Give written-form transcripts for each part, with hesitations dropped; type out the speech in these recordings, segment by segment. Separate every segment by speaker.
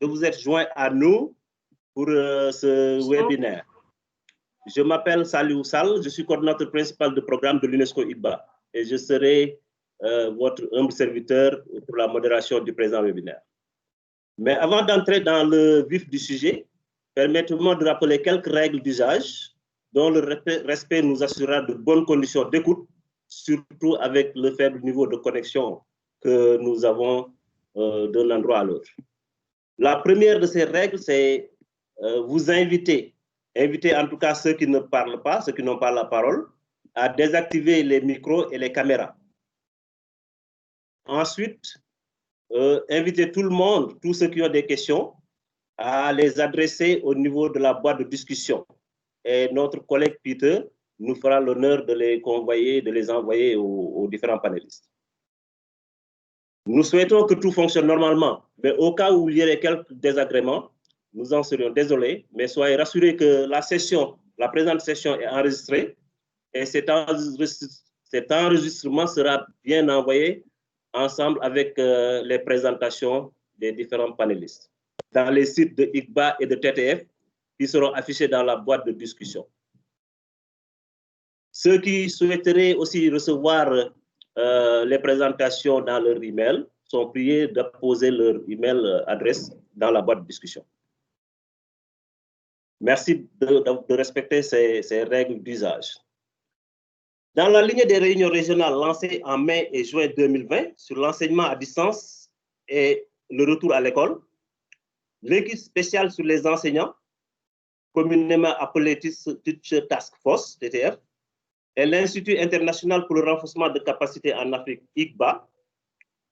Speaker 1: de vous être joint à nous pour ce webinaire. Je m'appelle Saliou Sall, je suis coordinateur principal de programme de l'UNESCO ICBA et je serai votre humble serviteur pour la modération du présent webinaire. Mais avant d'entrer dans le vif du sujet, permettez-moi de rappeler quelques règles d'usage dont le respect nous assurera de bonnes conditions d'écoute, surtout avec le faible niveau de connexion que nous avons d'un endroit à l'autre. La première de ces règles, c'est vous inviter en tout cas ceux qui ne parlent pas, ceux qui n'ont pas la parole, à désactiver les micros et les caméras. Ensuite, inviter tout le monde, tous ceux qui ont des questions, à les adresser au niveau de la boîte de discussion. Et notre collègue Peter nous fera l'honneur de les convoyer, de les envoyer aux différents panélistes. Nous souhaitons que tout fonctionne normalement, mais au cas où il y aurait quelques désagréments, nous en serions désolés, mais soyez rassurés que la présente session est enregistrée et cet enregistrement sera bien envoyé ensemble avec les présentations des différents panélistes dans les sites de ICBA et de TTF qui seront affichés dans la boîte de discussion. Ceux qui souhaiteraient aussi recevoir les présentations dans leur email sont priés d'apposer leur email adresse dans la boîte de discussion. Merci de respecter ces règles d'usage. Dans la lignée des réunions régionales lancées en mai et juin 2020 sur l'enseignement à distance et le retour à l'école, l'équipe spéciale sur les enseignants, communément appelée Teacher Task Force, TTF, et l'Institut international pour le renforcement de capacités en Afrique, ICBA,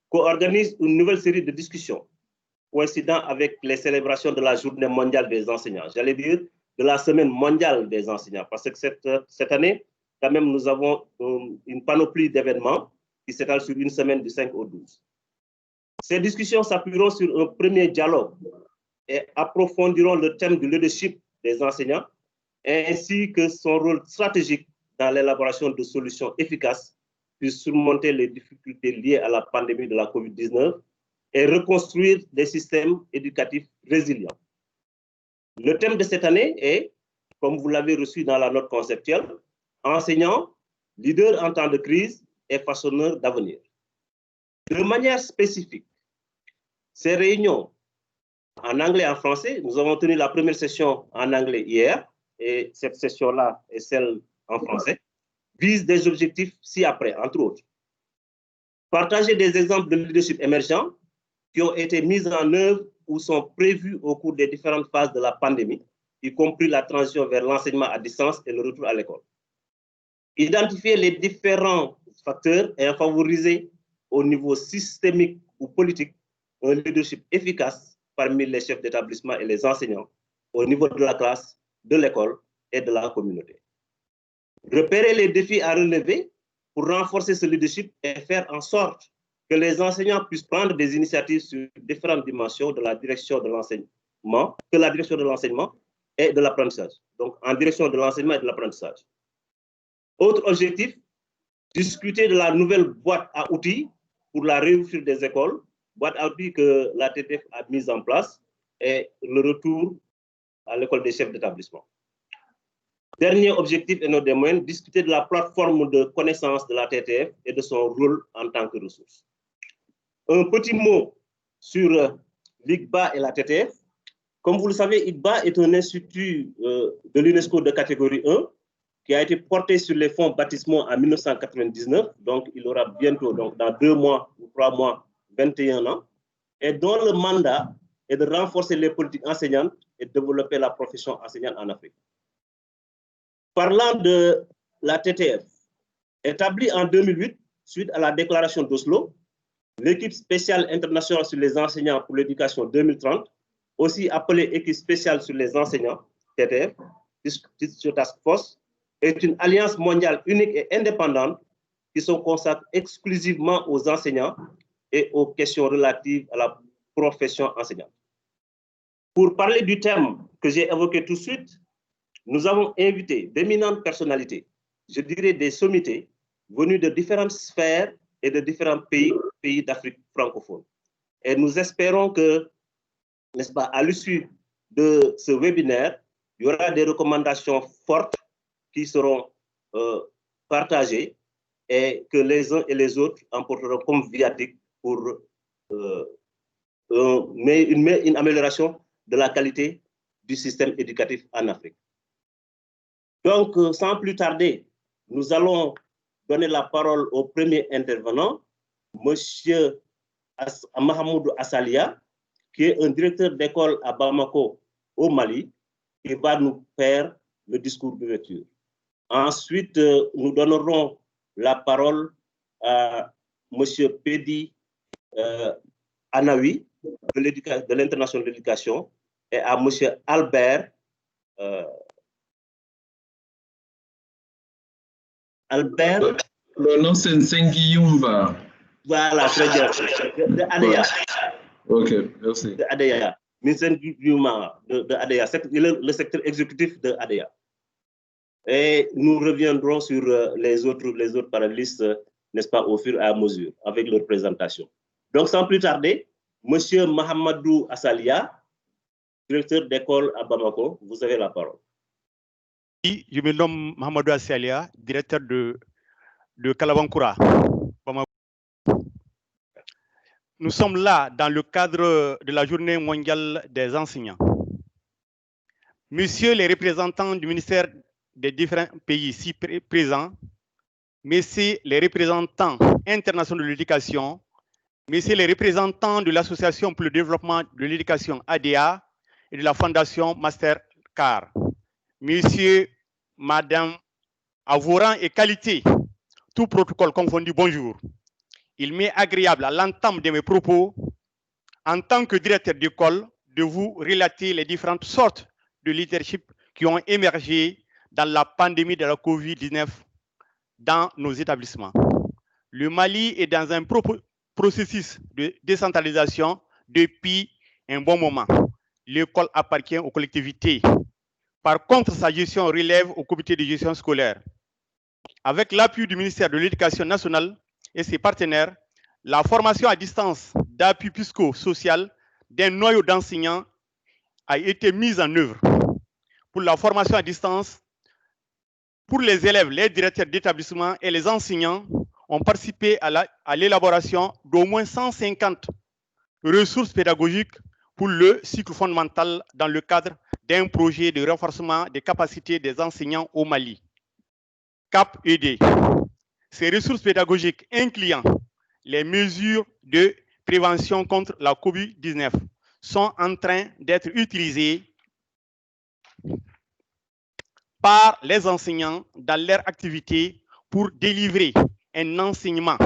Speaker 1: co-organise une nouvelle série de discussions coïncidant avec les célébrations de la Journée mondiale des enseignants, j'allais dire de la Semaine mondiale des enseignants, parce que cette année, quand même, nous avons une panoplie d'événements qui s'étale sur une semaine du 5 au 12. Ces discussions s'appuieront sur un premier dialogue et approfondiront le thème du leadership des enseignants, ainsi que son rôle stratégique dans l'élaboration de solutions efficaces pour surmonter les difficultés liées à la pandémie de la COVID-19 et reconstruire des systèmes éducatifs résilients. Le thème de cette année est, comme vous l'avez reçu dans la note conceptuelle, enseignants, leaders en temps de crise et façonneurs d'avenir. De manière spécifique, ces réunions en anglais et en français, nous avons tenu la première session en anglais hier, et cette session-là est celle en français, visent des objectifs ci-après, entre autres. Partager des exemples de leadership émergents qui ont été mis en œuvre ou sont prévus au cours des différentes phases de la pandémie, y compris la transition vers l'enseignement à distance et le retour à l'école. Identifier les différents facteurs et favoriser au niveau systémique ou politique un leadership efficace parmi les chefs d'établissement et les enseignants au niveau de la classe, de l'école et de la communauté. Repérer les défis à relever pour renforcer ce leadership et faire en sorte que les enseignants puissent prendre des initiatives sur différentes dimensions de la direction de l'enseignement, et de l'apprentissage. Donc, en direction de l'enseignement et de l'apprentissage. Autre objectif, discuter de la nouvelle boîte à outils pour la réouverture des écoles, boîte à outils que la TTF a mise en place et le retour à l'école des chefs d'établissement. Dernier objectif et non des moindres, discuter de la plateforme de connaissance de la TTF et de son rôle en tant que ressource. Un petit mot sur l'ICBA et la TTF. Comme vous le savez, ICBA est un institut de l'UNESCO de catégorie 1 qui a été porté sur les fonds baptismaux en 1999. Donc, il aura bientôt, donc, dans 2 mois ou 3 mois, 21 ans, et dont le mandat est de renforcer les politiques enseignantes et de développer la profession enseignante en Afrique. Parlant de la TTF, établie en 2008, suite à la déclaration d'Oslo, l'équipe spéciale internationale sur les enseignants pour l'éducation 2030, aussi appelée équipe spéciale sur les enseignants, TTF, Teacher Task Force, est une alliance mondiale unique et indépendante qui se consacre exclusivement aux enseignants et aux questions relatives à la profession enseignante. Pour parler du thème que j'ai évoqué tout de suite, nous avons invité d'éminentes personnalités, je dirais des sommités, venues de différentes sphères et de différents pays d'Afrique francophone. Et nous espérons que n'est-ce pas, à l'issue de ce webinaire, il y aura des recommandations fortes qui seront partagées et que les uns et les autres emporteront comme viatique pour une amélioration de la qualité du système éducatif en Afrique. Donc, sans plus tarder, nous allons donner la parole au premier intervenant, M. Mahamoudou Assalia, qui est un directeur d'école à Bamako, au Mali, qui va nous faire le discours d'ouverture. Ensuite, nous donnerons la parole à M. Pedi Anawi, de l'International de l'Éducation, et à M. Albert
Speaker 2: Le nom c'est Nsengi Yumba.
Speaker 1: Voilà, très bien. De ADEA.
Speaker 2: Ok, merci.
Speaker 1: De ADEA. Nsengi Yumba de ADEA. C'est le secteur exécutif de ADEA. Et nous reviendrons sur les autres panélistes, n'est-ce pas, au fur et à mesure, avec leur présentation. Donc, sans plus tarder, M. Mahamadou Assalia, directeur d'école à Bamako, vous avez la parole.
Speaker 3: Je me nomme Mahamadou Assalia, directeur de Kalabankura. Nous sommes là dans le cadre de la Journée mondiale des enseignants. Messieurs les représentants du ministère des différents pays ici présents, messieurs les représentants internationaux de l'éducation, messieurs les représentants de l'Association pour le développement de l'éducation ADA et de la Fondation Mastercard, messieurs, madame, à vos rangs et qualités, tout protocole confondu, bonjour. Il m'est agréable à l'entame de mes propos, en tant que directeur d'école, de vous relater les différentes sortes de leadership qui ont émergé dans la pandémie de la COVID-19 dans nos établissements. Le Mali est dans un processus de décentralisation depuis un bon moment. L'école appartient aux collectivités. Par contre, sa gestion relève au comité de gestion scolaire. Avec l'appui du ministère de l'Éducation nationale et ses partenaires, la formation à distance d'appui psychosocial d'un noyau d'enseignants a été mise en œuvre. Pour la formation à distance, pour les élèves, les directeurs d'établissement et les enseignants ont participé à l'élaboration d'au moins 150 ressources pédagogiques pour le cycle fondamental dans le cadre d'un projet de renforcement des capacités des enseignants au Mali. CAP-ED. Ces ressources pédagogiques incluant les mesures de prévention contre la COVID-19 sont en train d'être utilisées par les enseignants dans leur activité pour délivrer un enseignement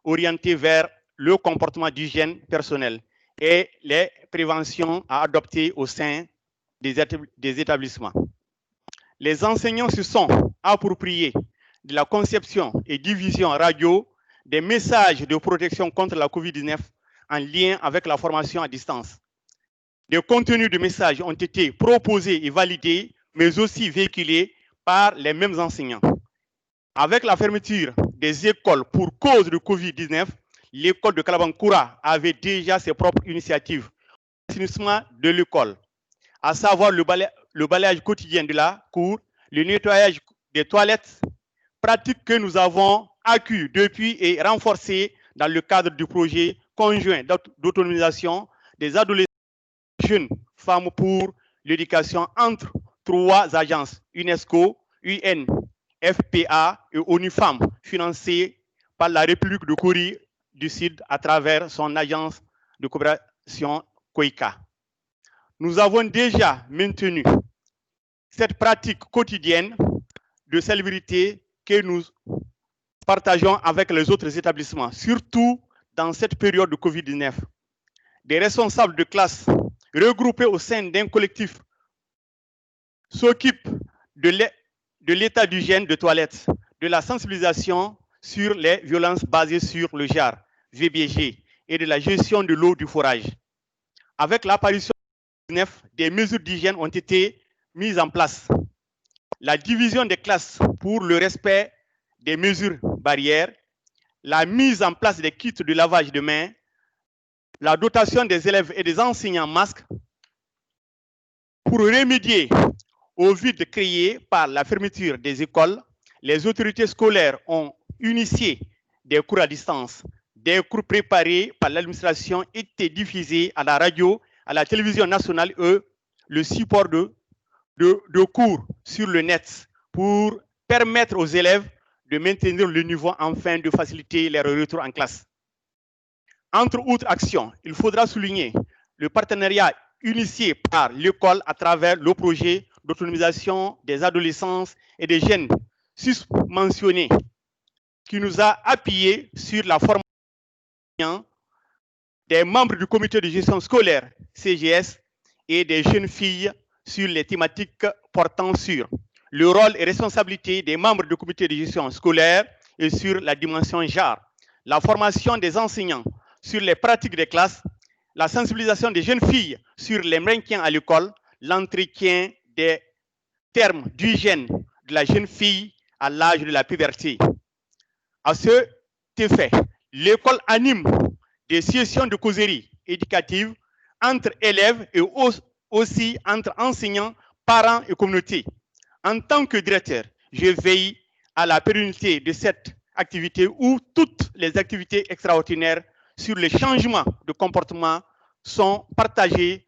Speaker 3: orienté vers le comportement d'hygiène personnelle et les préventions à adopter au sein des établissements. Les enseignants se sont appropriés de la conception et diffusion radio des messages de protection contre la COVID-19 en lien avec la formation à distance. Des contenus de messages ont été proposés et validés, mais aussi véhiculés par les mêmes enseignants. Avec la fermeture des écoles pour cause de COVID-19, l'école de Kalabankura avait déjà ses propres initiatives d'assainissement de l'école, à savoir le balayage quotidien de la cour, le nettoyage des toilettes, pratique que nous avons accrue depuis et renforcée dans le cadre du projet conjoint d'autonomisation des adolescents et jeunes femmes pour l'éducation entre 3 agences, UNESCO, UN, FPA et ONU Femmes, financées par la République de Corée du Sud à travers son agence de coopération COICA. Nous avons déjà maintenu cette pratique quotidienne de salubrité que nous partageons avec les autres établissements, surtout dans cette période de COVID-19. Des responsables de classe regroupés au sein d'un collectif s'occupent de l'état d'hygiène de toilettes, de la sensibilisation sur les violences basées sur le genre, VBG, et de la gestion de l'eau du forage. Avec l'apparition de COVID-19, des mesures d'hygiène ont été mises en place. La division des classes pour le respect des mesures barrières, la mise en place des kits de lavage de mains, la dotation des élèves et des enseignants masques pour remédier au vide créé par la fermeture des écoles. Les autorités scolaires ont initié des cours à distance. Des cours préparés par l'administration étaient diffusés à la radio, à la télévision nationale et le support de cours sur le net pour permettre aux élèves de maintenir le niveau afin de faciliter leur retour en classe. Entre autres actions, il faudra souligner le partenariat initié par l'école à travers le projet d'autonomisation des adolescents et des jeunes susmentionnés qui nous a appuyé sur la formation des membres du comité de gestion scolaire CGS et des jeunes filles sur les thématiques portant sur le rôle et responsabilité des membres du comité de gestion scolaire et sur la dimension genre, la formation des enseignants sur les pratiques des classes, la sensibilisation des jeunes filles sur les maintien à l'école, l'entretien des termes d'hygiène de la jeune fille à l'âge de la puberté. À ce effet, l'école anime des sessions de causerie éducative entre élèves et aussi entre enseignants, parents et communauté. En tant que directeur, je veille à la pérennité de cette activité où toutes les activités extraordinaires sur les changements de comportement sont partagées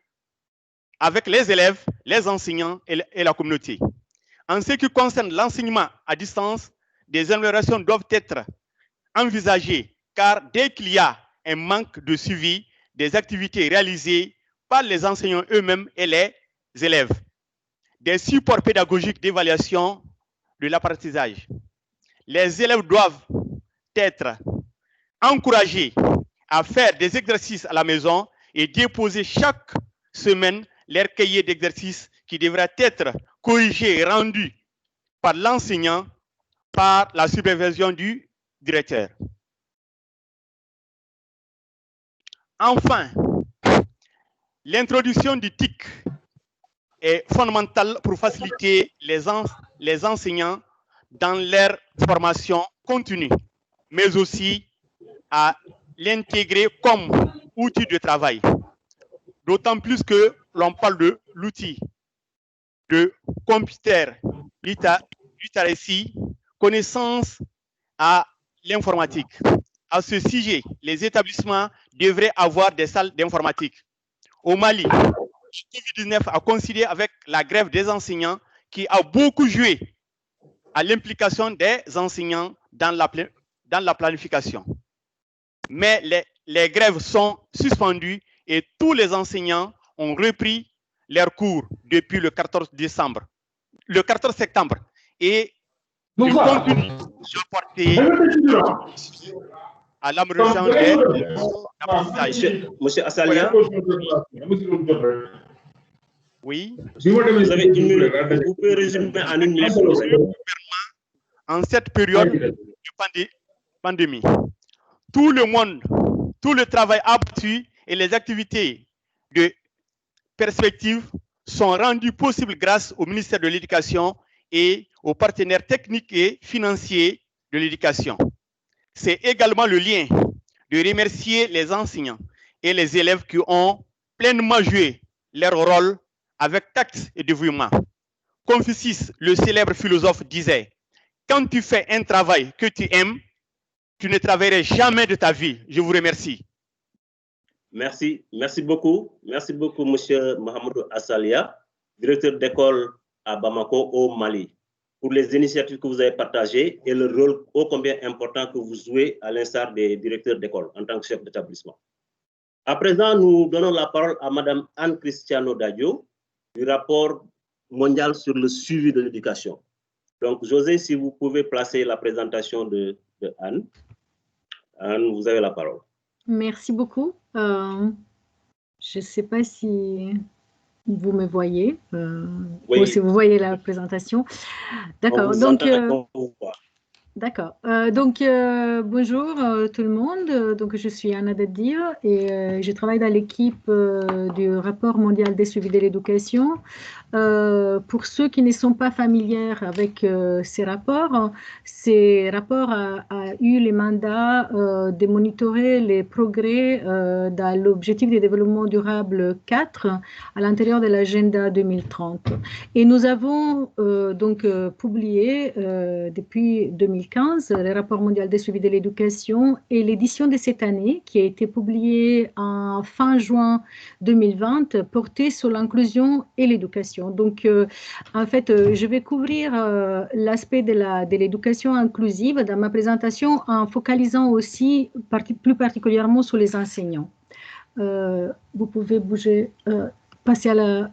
Speaker 3: avec les élèves, les enseignants et la communauté. En ce qui concerne l'enseignement à distance, des améliorations doivent être envisagées car dès qu'il y a un manque de suivi des activités réalisées par les enseignants eux-mêmes et les élèves, des supports pédagogiques d'évaluation de l'apprentissage. Les élèves doivent être encouragés à faire des exercices à la maison et déposer chaque semaine leur cahier d'exercices qui devra être corrigé et rendu par l'enseignant par la supervision du directeur. Enfin, l'introduction du TIC est fondamentale pour faciliter les enseignants dans leur formation continue, mais aussi à l'intégrer comme outil de travail. D'autant plus que l'on parle de l'outil de computer literacy, connaissance à l'informatique. À ce sujet, les établissements devraient avoir des salles d'informatique. Au Mali, le Covid-19 a coïncidé avec la grève des enseignants qui a beaucoup joué à l'implication des enseignants dans la planification. Mais les grèves sont suspendues et tous les enseignants ont repris leurs cours depuis le 14 septembre. Et ils continuent d'apporter à l'amélioration des apprentissages.
Speaker 1: Monsieur Assalia,
Speaker 3: oui.
Speaker 1: Vous avez une minute. Vous pouvez résumer en une minute.
Speaker 3: En cette période de pandémie, tout le monde, tout le travail abattu et les activités de perspective sont rendus possibles grâce au ministère de l'Éducation et aux partenaires techniques et financiers de l'éducation. C'est également le lien de remercier les enseignants et les élèves qui ont pleinement joué leur rôle avec tact et dévouement. Confucius, le célèbre philosophe, disait « Quand tu fais un travail que tu aimes, tu ne travailleras jamais de ta vie. » Je vous remercie.
Speaker 1: Merci beaucoup. Merci beaucoup, M. Mohamedou Assalia, directeur d'école à Bamako, au Mali, pour les initiatives que vous avez partagées et le rôle ô combien important que vous jouez à l'instar des directeurs d'école en tant que chef d'établissement. À présent, nous donnons la parole à Mme Anne Cristiano Dadio, du rapport mondial sur le suivi de l'éducation. Donc, José, si vous pouvez placer la présentation de Anne. Anne, vous avez la parole.
Speaker 4: Merci beaucoup. Je ne sais pas si vous me voyez,
Speaker 1: oui.
Speaker 4: Ou si vous voyez la présentation. D'accord. D'accord. Bonjour tout le monde. Donc, je suis Anna Dadio et je travaille dans l'équipe du rapport mondial des suivis de l'éducation. Pour ceux qui ne sont pas familiers avec ces rapports a eu le mandat de monitorer les progrès dans l'objectif de développement durable 4 à l'intérieur de l'agenda 2030. Et nous avons publié depuis 2015 le rapport mondial de suivi de l'éducation et l'édition de cette année qui a été publiée en fin juin 2020 portait sur l'inclusion et l'éducation. Donc, en fait, je vais couvrir l'aspect de l'éducation inclusive dans ma présentation en focalisant aussi plus particulièrement sur les enseignants. Vous pouvez bouger, passer à la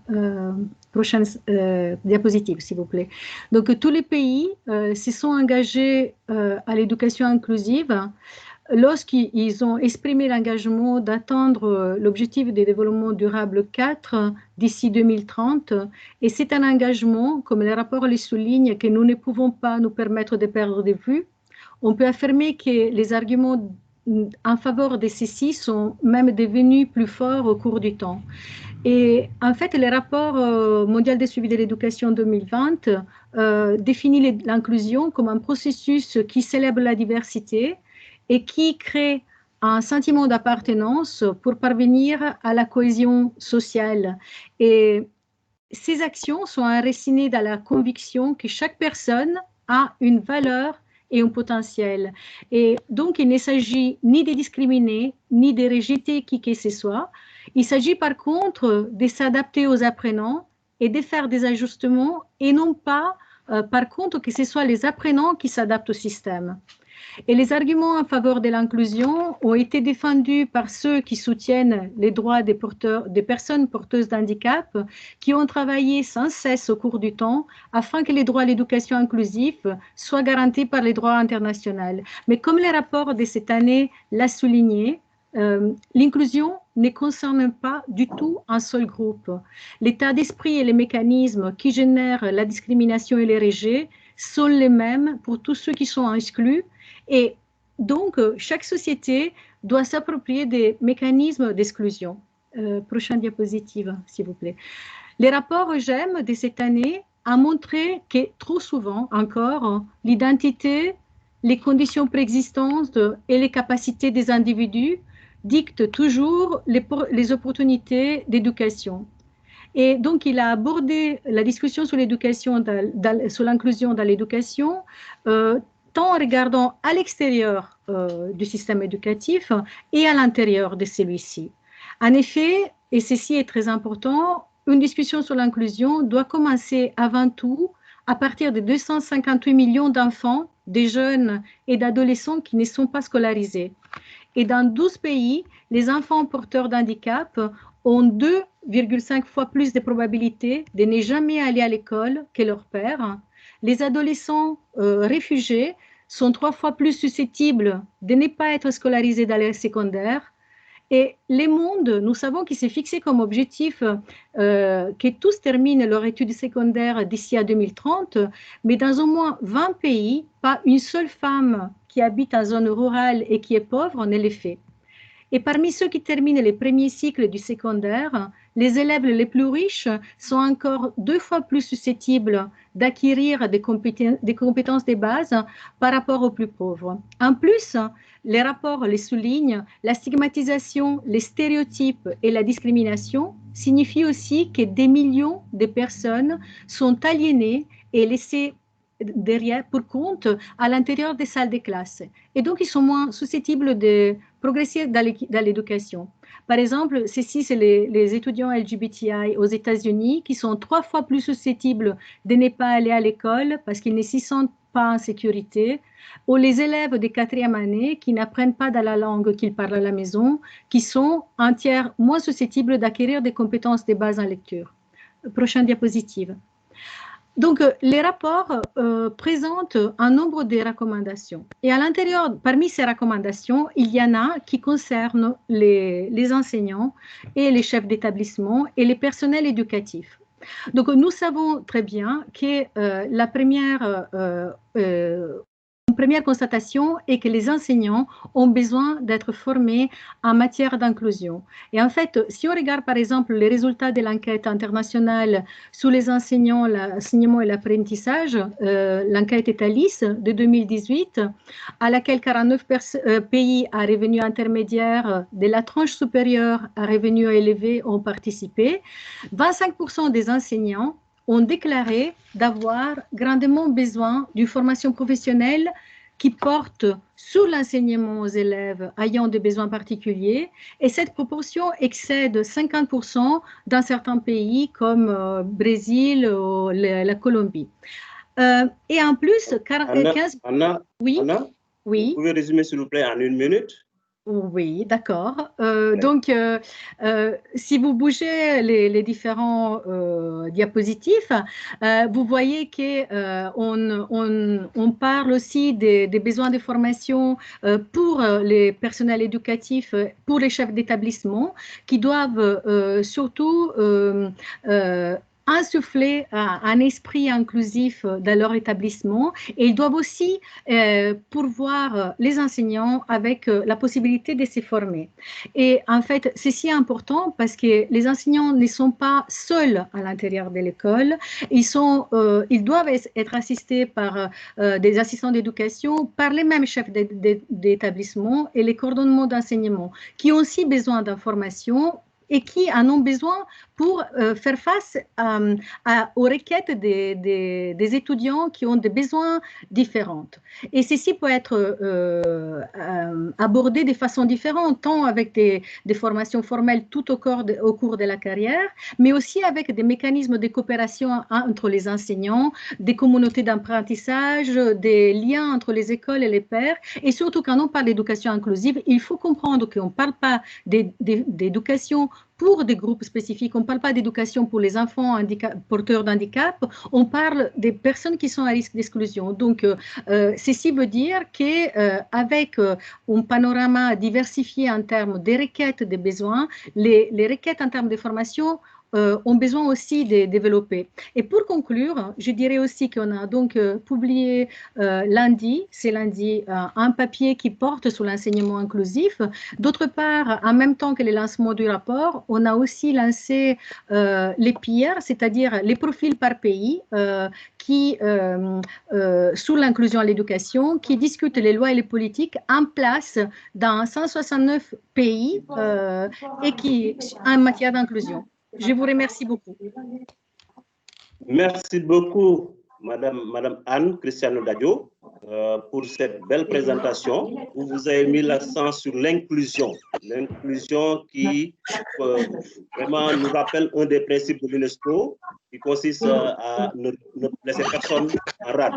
Speaker 4: prochaine diapositive, s'il vous plaît. Donc, tous les pays se sont engagés à l'éducation inclusive lorsqu'ils ont exprimé l'engagement d'atteindre l'objectif de développement durable 4 d'ici 2030. Et c'est un engagement, comme le rapport le souligne, que nous ne pouvons pas nous permettre de perdre de vue. On peut affirmer que les arguments en faveur de ceci sont même devenus plus forts au cours du temps. Et en fait, le rapport mondial de suivi de l'éducation 2020 définit l'inclusion comme un processus qui célèbre la diversité et qui crée un sentiment d'appartenance pour parvenir à la cohésion sociale. Et ces actions sont enracinées dans la conviction que chaque personne a une valeur et un potentiel. Et donc, il ne s'agit ni de discriminer, ni de rejeter qui que ce soit. Il s'agit par contre de s'adapter aux apprenants et de faire des ajustements et non pas, par contre, que ce soit les apprenants qui s'adaptent au système. Et les arguments en faveur de l'inclusion ont été défendus par ceux qui soutiennent les droits des personnes porteuses d'handicap, qui ont travaillé sans cesse au cours du temps afin que les droits à l'éducation inclusive soient garantis par les droits internationaux. Mais comme le rapport de cette année l'a souligné, l'inclusion ne concerne pas du tout un seul groupe. L'état d'esprit et les mécanismes qui génèrent la discrimination et les rejets sont les mêmes pour tous ceux qui sont exclus. Et donc, chaque société doit s'approprier des mécanismes d'exclusion. Prochaine diapositive, s'il vous plaît. Les rapports GEM de cette année ont montré que trop souvent encore, l'identité, les conditions préexistantes et les capacités des individus dictent toujours les opportunités d'éducation. Et donc, il a abordé la discussion sur l'éducation, sur l'inclusion dans l'éducation, tant en regardant à l'extérieur du système éducatif et à l'intérieur de celui-ci. En effet, et ceci est très important, une discussion sur l'inclusion doit commencer avant tout à partir de 258 millions d'enfants, de jeunes et d'adolescents qui ne sont pas scolarisés. Et dans 12 pays, les enfants porteurs d'handicap ont 2,5 fois plus de probabilités de ne jamais aller à l'école que leurs pères. Les adolescents réfugiés sont 3 fois plus susceptibles de ne pas être scolarisés dans les secondaires. Et le monde, nous savons qu'il s'est fixé comme objectif que tous terminent leur études secondaires d'ici à 2030, mais dans au moins 20 pays, pas une seule femme qui habite en zone rurale et qui est pauvre ne le fait. Et parmi ceux qui terminent les premiers cycles du secondaire, les élèves les plus riches sont encore 2 fois plus susceptibles d'acquérir des compétences de base par rapport aux plus pauvres. En plus, les rapports les soulignent, la stigmatisation, les stéréotypes et la discrimination signifient aussi que des millions de personnes sont aliénées et laissées derrière pour compte à l'intérieur des salles de classe. Et donc, ils sont moins susceptibles de progresser dans l'éducation. Par exemple, ceci, c'est les étudiants LGBTI aux États-Unis qui sont 3 fois plus susceptibles de ne pas aller à l'école parce qu'ils ne s'y sentent pas en sécurité, ou les élèves de 4e année qui n'apprennent pas dans la langue qu'ils parlent à la maison, qui sont un tiers moins susceptibles d'acquérir des compétences de base en lecture. Prochaine diapositive. Donc, les rapports présentent un nombre de recommandations. Et à l'intérieur, parmi ces recommandations, il y en a qui concernent les enseignants et les chefs d'établissement et les personnels éducatifs. Donc, nous savons très bien que la première première constatation est que les enseignants ont besoin d'être formés en matière d'inclusion. Et en fait, si on regarde par exemple les résultats de l'enquête internationale sur les enseignants, l'enseignement et l'apprentissage, l'enquête ETALIS de 2018, à laquelle 49 pays à revenus intermédiaires de la tranche supérieure à revenus élevés ont participé, 25% des enseignants ont déclaré d'avoir grandement besoin d'une formation professionnelle qui porte sur l'enseignement aux élèves ayant des besoins particuliers, et cette proportion excède 50% dans certains pays comme Brésil ou la Colombie. Et en plus, 15...
Speaker 1: Anna,
Speaker 4: oui,
Speaker 1: Anna,
Speaker 4: oui.
Speaker 1: Vous pouvez résumer s'il vous plaît en 1 minute?
Speaker 4: Oui, d'accord. Donc, si vous bougez les différents diapositifs, vous voyez qu'on parle aussi des besoins de formation pour les personnels éducatifs, pour les chefs d'établissement, qui doivent surtout insuffler un esprit inclusif dans leur établissement, et ils doivent aussi pourvoir les enseignants avec la possibilité de se former. Et en fait, c'est si important parce que les enseignants ne sont pas seuls à l'intérieur de l'école, ils doivent être assistés par des assistants d'éducation, par les mêmes chefs d'établissement et les coordonnements d'enseignement qui ont aussi besoin d'informations et qui en ont besoin pour faire face aux requêtes des étudiants qui ont des besoins différents. Et ceci peut être abordé de façon différente, tant avec des formations formelles tout au cours de la carrière, mais aussi avec des mécanismes de coopération entre les enseignants, des communautés d'apprentissage, des liens entre les écoles et les pairs. Et surtout, quand on parle d'éducation inclusive, il faut comprendre qu'on ne parle pas d'éducation pour des groupes spécifiques. On ne parle pas d'éducation pour les enfants porteurs d'handicap, on parle des personnes qui sont à risque d'exclusion. Donc, ceci veut dire qu'avec un panorama diversifié en termes des requêtes, des besoins, les requêtes en termes de formation ont besoin aussi de développer. Et pour conclure, je dirais aussi qu'on a donc publié lundi, un papier qui porte sur l'enseignement inclusif. D'autre part, en même temps que le lancement du rapport, on a aussi lancé les PIR, c'est-à-dire les profils par pays sur l'inclusion à l'éducation, qui discutent les lois et les politiques en place dans 169 pays et qui en matière d'inclusion. Je vous remercie beaucoup.
Speaker 1: Merci beaucoup, Madame Anne Cristiano Dadio, pour cette belle présentation où vous avez mis l'accent sur l'inclusion. L'inclusion qui vraiment nous rappelle un des principes de l'UNESCO qui consiste à ne laisser personne en rade,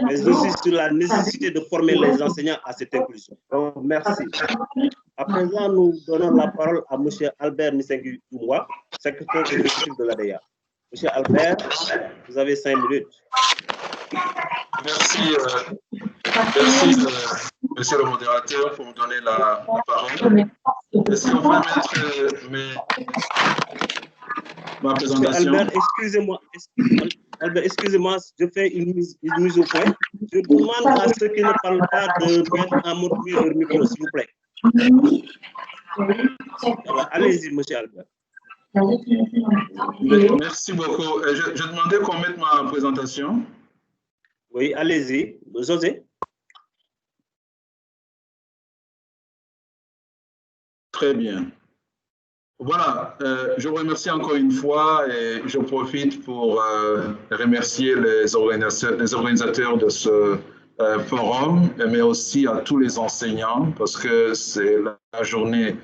Speaker 1: mais aussi sur la nécessité de former les enseignants à cette inclusion. Donc, merci. À présent, nous donnons la parole à M. Albert Missengi-Dumwa, secrétaire exécutif de l'ADEA. M. Albert, vous avez 5 minutes.
Speaker 2: Merci, monsieur le modérateur, pour me donner la parole. Est-ce qu'on va mettre ma présentation?
Speaker 1: Albert, excusez-moi, je fais une mise au point. Je demande à ceux qui ne parlent pas de mettre en mode leur micro, s'il vous plaît. Allez-y, M. Albert.
Speaker 2: Merci beaucoup. Je demandais qu'on mette ma présentation.
Speaker 1: Oui, allez-y. José.
Speaker 2: Très bien. Voilà, je vous remercie encore une fois et je profite pour remercier les organisateurs de ce forum, mais aussi à tous les enseignants parce que c'est la journée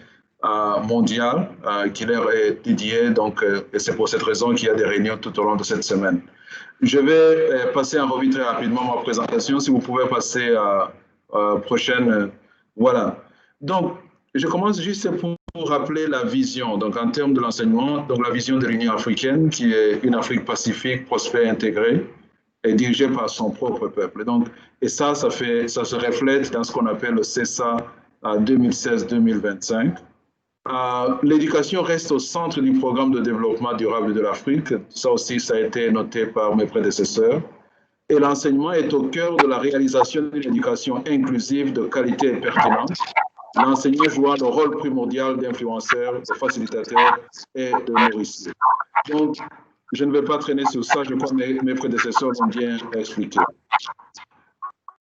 Speaker 2: mondiale qui leur est dédiée, donc, et c'est pour cette raison qu'il y a des réunions tout au long de cette semaine. Je vais passer en revue très rapidement ma présentation, si vous pouvez passer à prochaine. Voilà. Donc, je commence juste pour rappeler la vision, donc en termes de l'enseignement, donc la vision de l'Union africaine, qui est une Afrique pacifique, prospère, intégrée, et dirigée par son propre peuple. Donc, et ça se reflète dans ce qu'on appelle le CESA 2016-2025. L'éducation reste au centre du programme de développement durable de l'Afrique. Ça aussi, ça a été noté par mes prédécesseurs. Et l'enseignement est au cœur de la réalisation d'une éducation inclusive de qualité et pertinente, l'enseignant jouant le rôle primordial d'influenceur, de facilitateur et de nourricier. Donc, je ne vais pas traîner sur ça, je crois que mes prédécesseurs l'ont bien expliqué.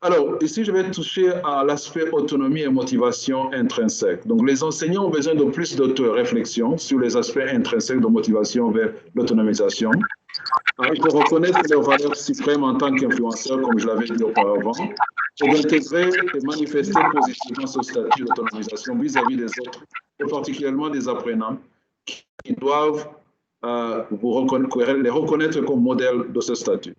Speaker 2: Alors, ici, je vais toucher à l'aspect autonomie et motivation intrinsèque. Donc, les enseignants ont besoin de plus d'auto-réflexion sur les aspects intrinsèques de motivation vers l'autonomisation. Il faut reconnaître leurs valeurs suprêmes en tant qu'influenceurs, comme je l'avais dit auparavant, et d'intégrer et manifester positivement ce statut d'autonomisation vis-à-vis des autres, et particulièrement des apprenants, qui doivent les reconnaître comme modèle de ce statut.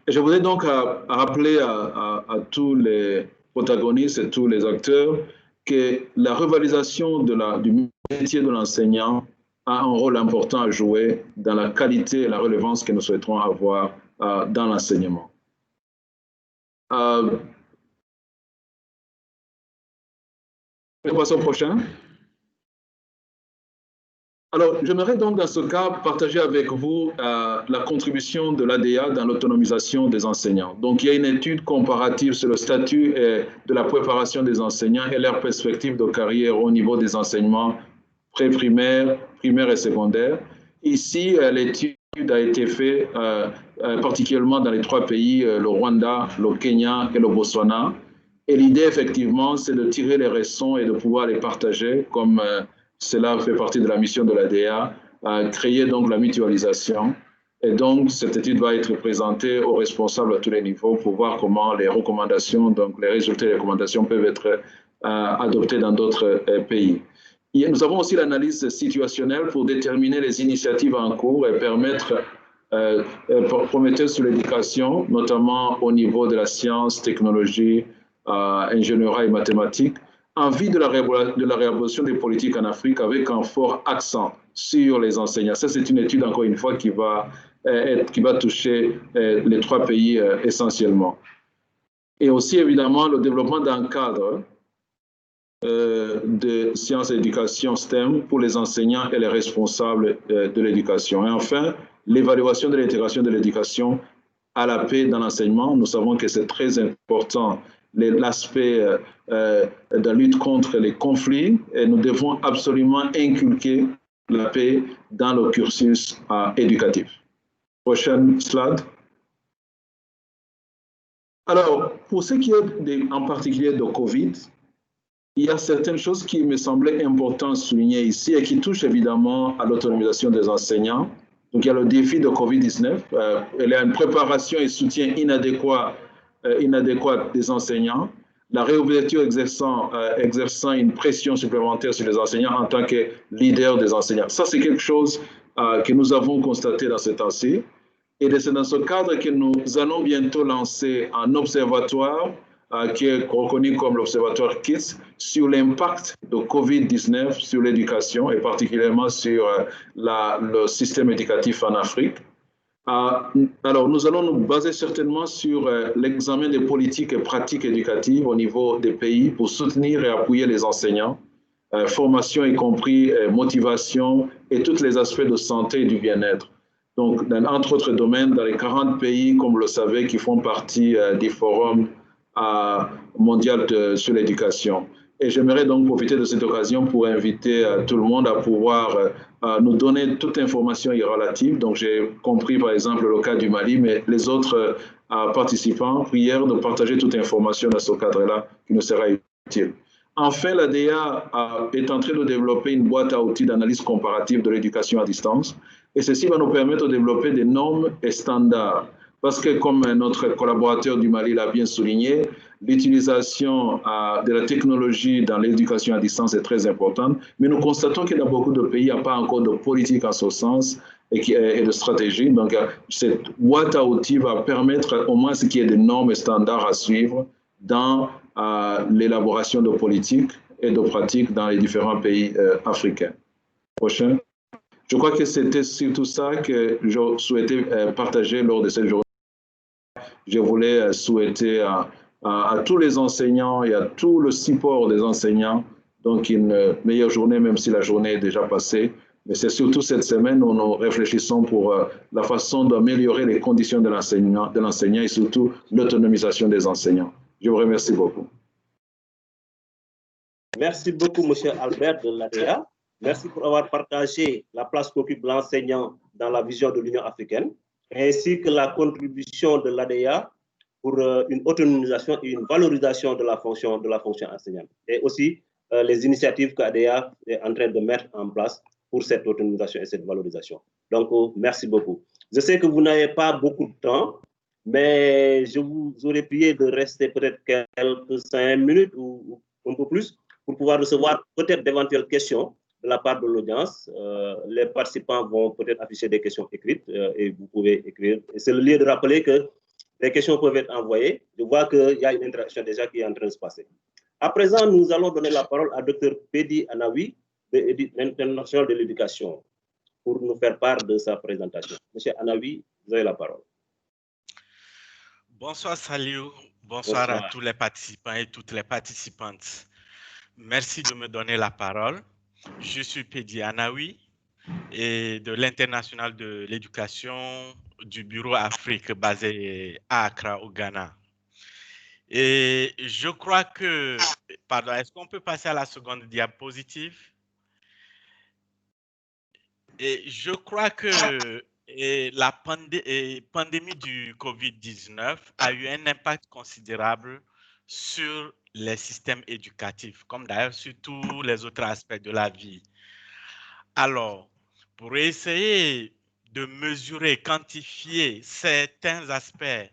Speaker 2: Et je voudrais donc rappeler à tous les protagonistes et tous les acteurs que la revalorisation du métier de l'enseignant a un rôle important à jouer dans la qualité et la relevance que nous souhaiterons avoir dans l'enseignement. On passe au prochain. Alors, j'aimerais donc dans ce cas partager avec vous la contribution de l'ADEA dans l'autonomisation des enseignants. Donc, il y a une étude comparative sur le statut et de la préparation des enseignants et leurs perspectives de carrière au niveau des enseignements pré-primaire, primaire et secondaire. Ici, l'étude a été faite particulièrement dans les 3 pays, le Rwanda, le Kenya et le Botswana. Et l'idée, effectivement, c'est de tirer les leçons et de pouvoir les partager comme cela fait partie de la mission de l'ADEA, créer donc la mutualisation. Et donc, cette étude va être présentée aux responsables à tous les niveaux pour voir comment les recommandations, donc les résultats des recommandations peuvent être adoptés dans d'autres pays. Nous avons aussi l'analyse situationnelle pour déterminer les initiatives en cours et permettre promettre sur l'éducation, notamment au niveau de la science, technologie, ingénierie et mathématiques, en vue de la réévaluation des politiques en Afrique avec un fort accent sur les enseignants. Ça, c'est une étude, encore une fois, qui va toucher les 3 pays essentiellement. Et aussi, évidemment, le développement d'un cadre de sciences et éducation STEM pour les enseignants et les responsables de l'éducation. Et enfin, l'évaluation de l'intégration de l'éducation à la paix dans l'enseignement. Nous savons que c'est très important, l'aspect de la lutte contre les conflits, et nous devons absolument inculquer la paix dans le cursus éducatif. Prochaine slide. Alors, pour ce qui est en particulier de Covid, il y a certaines choses qui me semblaient importantes de souligner ici et qui touchent évidemment à l'autonomisation des enseignants. Donc, il y a le défi de Covid-19. Il y a une préparation et soutien inadéquat des enseignants. La réouverture exerçant une pression supplémentaire sur les enseignants en tant que leader des enseignants. Ça, c'est quelque chose que nous avons constaté dans ce temps-ci. Et c'est dans ce cadre que nous allons bientôt lancer un observatoire qui est reconnu comme l'observatoire KIDS sur l'impact de Covid-19 sur l'éducation et particulièrement sur le système éducatif en Afrique. Alors, nous allons nous baser certainement sur l'examen des politiques et pratiques éducatives au niveau des pays pour soutenir et appuyer les enseignants, formation y compris motivation et tous les aspects de santé et du bien-être. Donc, entre autres domaines, dans les 40 pays, comme vous le savez, qui font partie des forums mondial sur l'éducation. Et j'aimerais donc profiter de cette occasion pour inviter tout le monde à pouvoir nous donner toute information y relative. Donc, j'ai compris, par exemple, le cas du Mali, mais les autres participants, prière de partager toute information dans ce cadre-là qui nous sera utile. Enfin, l'ADEA est en train de développer une boîte à outils d'analyse comparative de l'éducation à distance. Et ceci va nous permettre de développer des normes et standards. Parce que, comme notre collaborateur du Mali l'a bien souligné, l'utilisation de la technologie dans l'éducation à distance est très importante, mais nous constatons que dans beaucoup de pays, il n'y a pas encore de politique en ce sens et de stratégie. Donc, cette boîte à outils va permettre au moins qu'il y ait des normes et standards à suivre dans l'élaboration de politiques et de pratiques dans les différents pays africains. Prochain. Je crois que c'était surtout ça que je souhaitais partager lors de cette journée. Je voulais souhaiter à tous les enseignants et à tout le support des enseignants, donc une meilleure journée, même si la journée est déjà passée, Mais c'est surtout cette semaine où nous réfléchissons pour la façon d'améliorer les conditions de l'enseignant et surtout l'autonomisation des enseignants. Je vous remercie beaucoup.
Speaker 1: Merci beaucoup, M. Albert de l'ADEA. Merci pour avoir partagé la place qu'occupe l'enseignant dans la vision de l'Union africaine, ainsi que la contribution de l'ADEA pour une autonomisation et une valorisation de la fonction enseignante. Et aussi les initiatives qu'ADEA est en train de mettre en place pour cette autonomisation et cette valorisation. Donc, merci beaucoup. Je sais que vous n'avez pas beaucoup de temps, mais je vous aurais prié de rester peut-être quelques 5 minutes ou un peu plus pour pouvoir recevoir peut-être d'éventuelles questions de la part de l'audience. Les participants vont peut-être afficher des questions écrites et vous pouvez écrire. C'est le lieu de rappeler que les questions peuvent être envoyées. Je vois qu'il y a une interaction déjà qui est en train de se passer. À présent, nous allons donner la parole à Dr Pedi Anawi, de l'International de l'Éducation, pour nous faire part de sa présentation. Monsieur Anawi, vous avez la parole.
Speaker 5: Bonsoir Saliou, bonsoir à tous les participants et toutes les participantes. Merci de me donner la parole. Je suis Pedi Anawi et de l'International de l'Éducation du Bureau Afrique basé à Accra au Ghana. Et je crois que, pardon, est-ce qu'on peut passer à la seconde diapositive? Et je crois que la pandémie du Covid-19 a eu un impact considérable sur les systèmes éducatifs, comme d'ailleurs sur tous les autres aspects de la vie. Alors, pour essayer de mesurer, quantifier certains aspects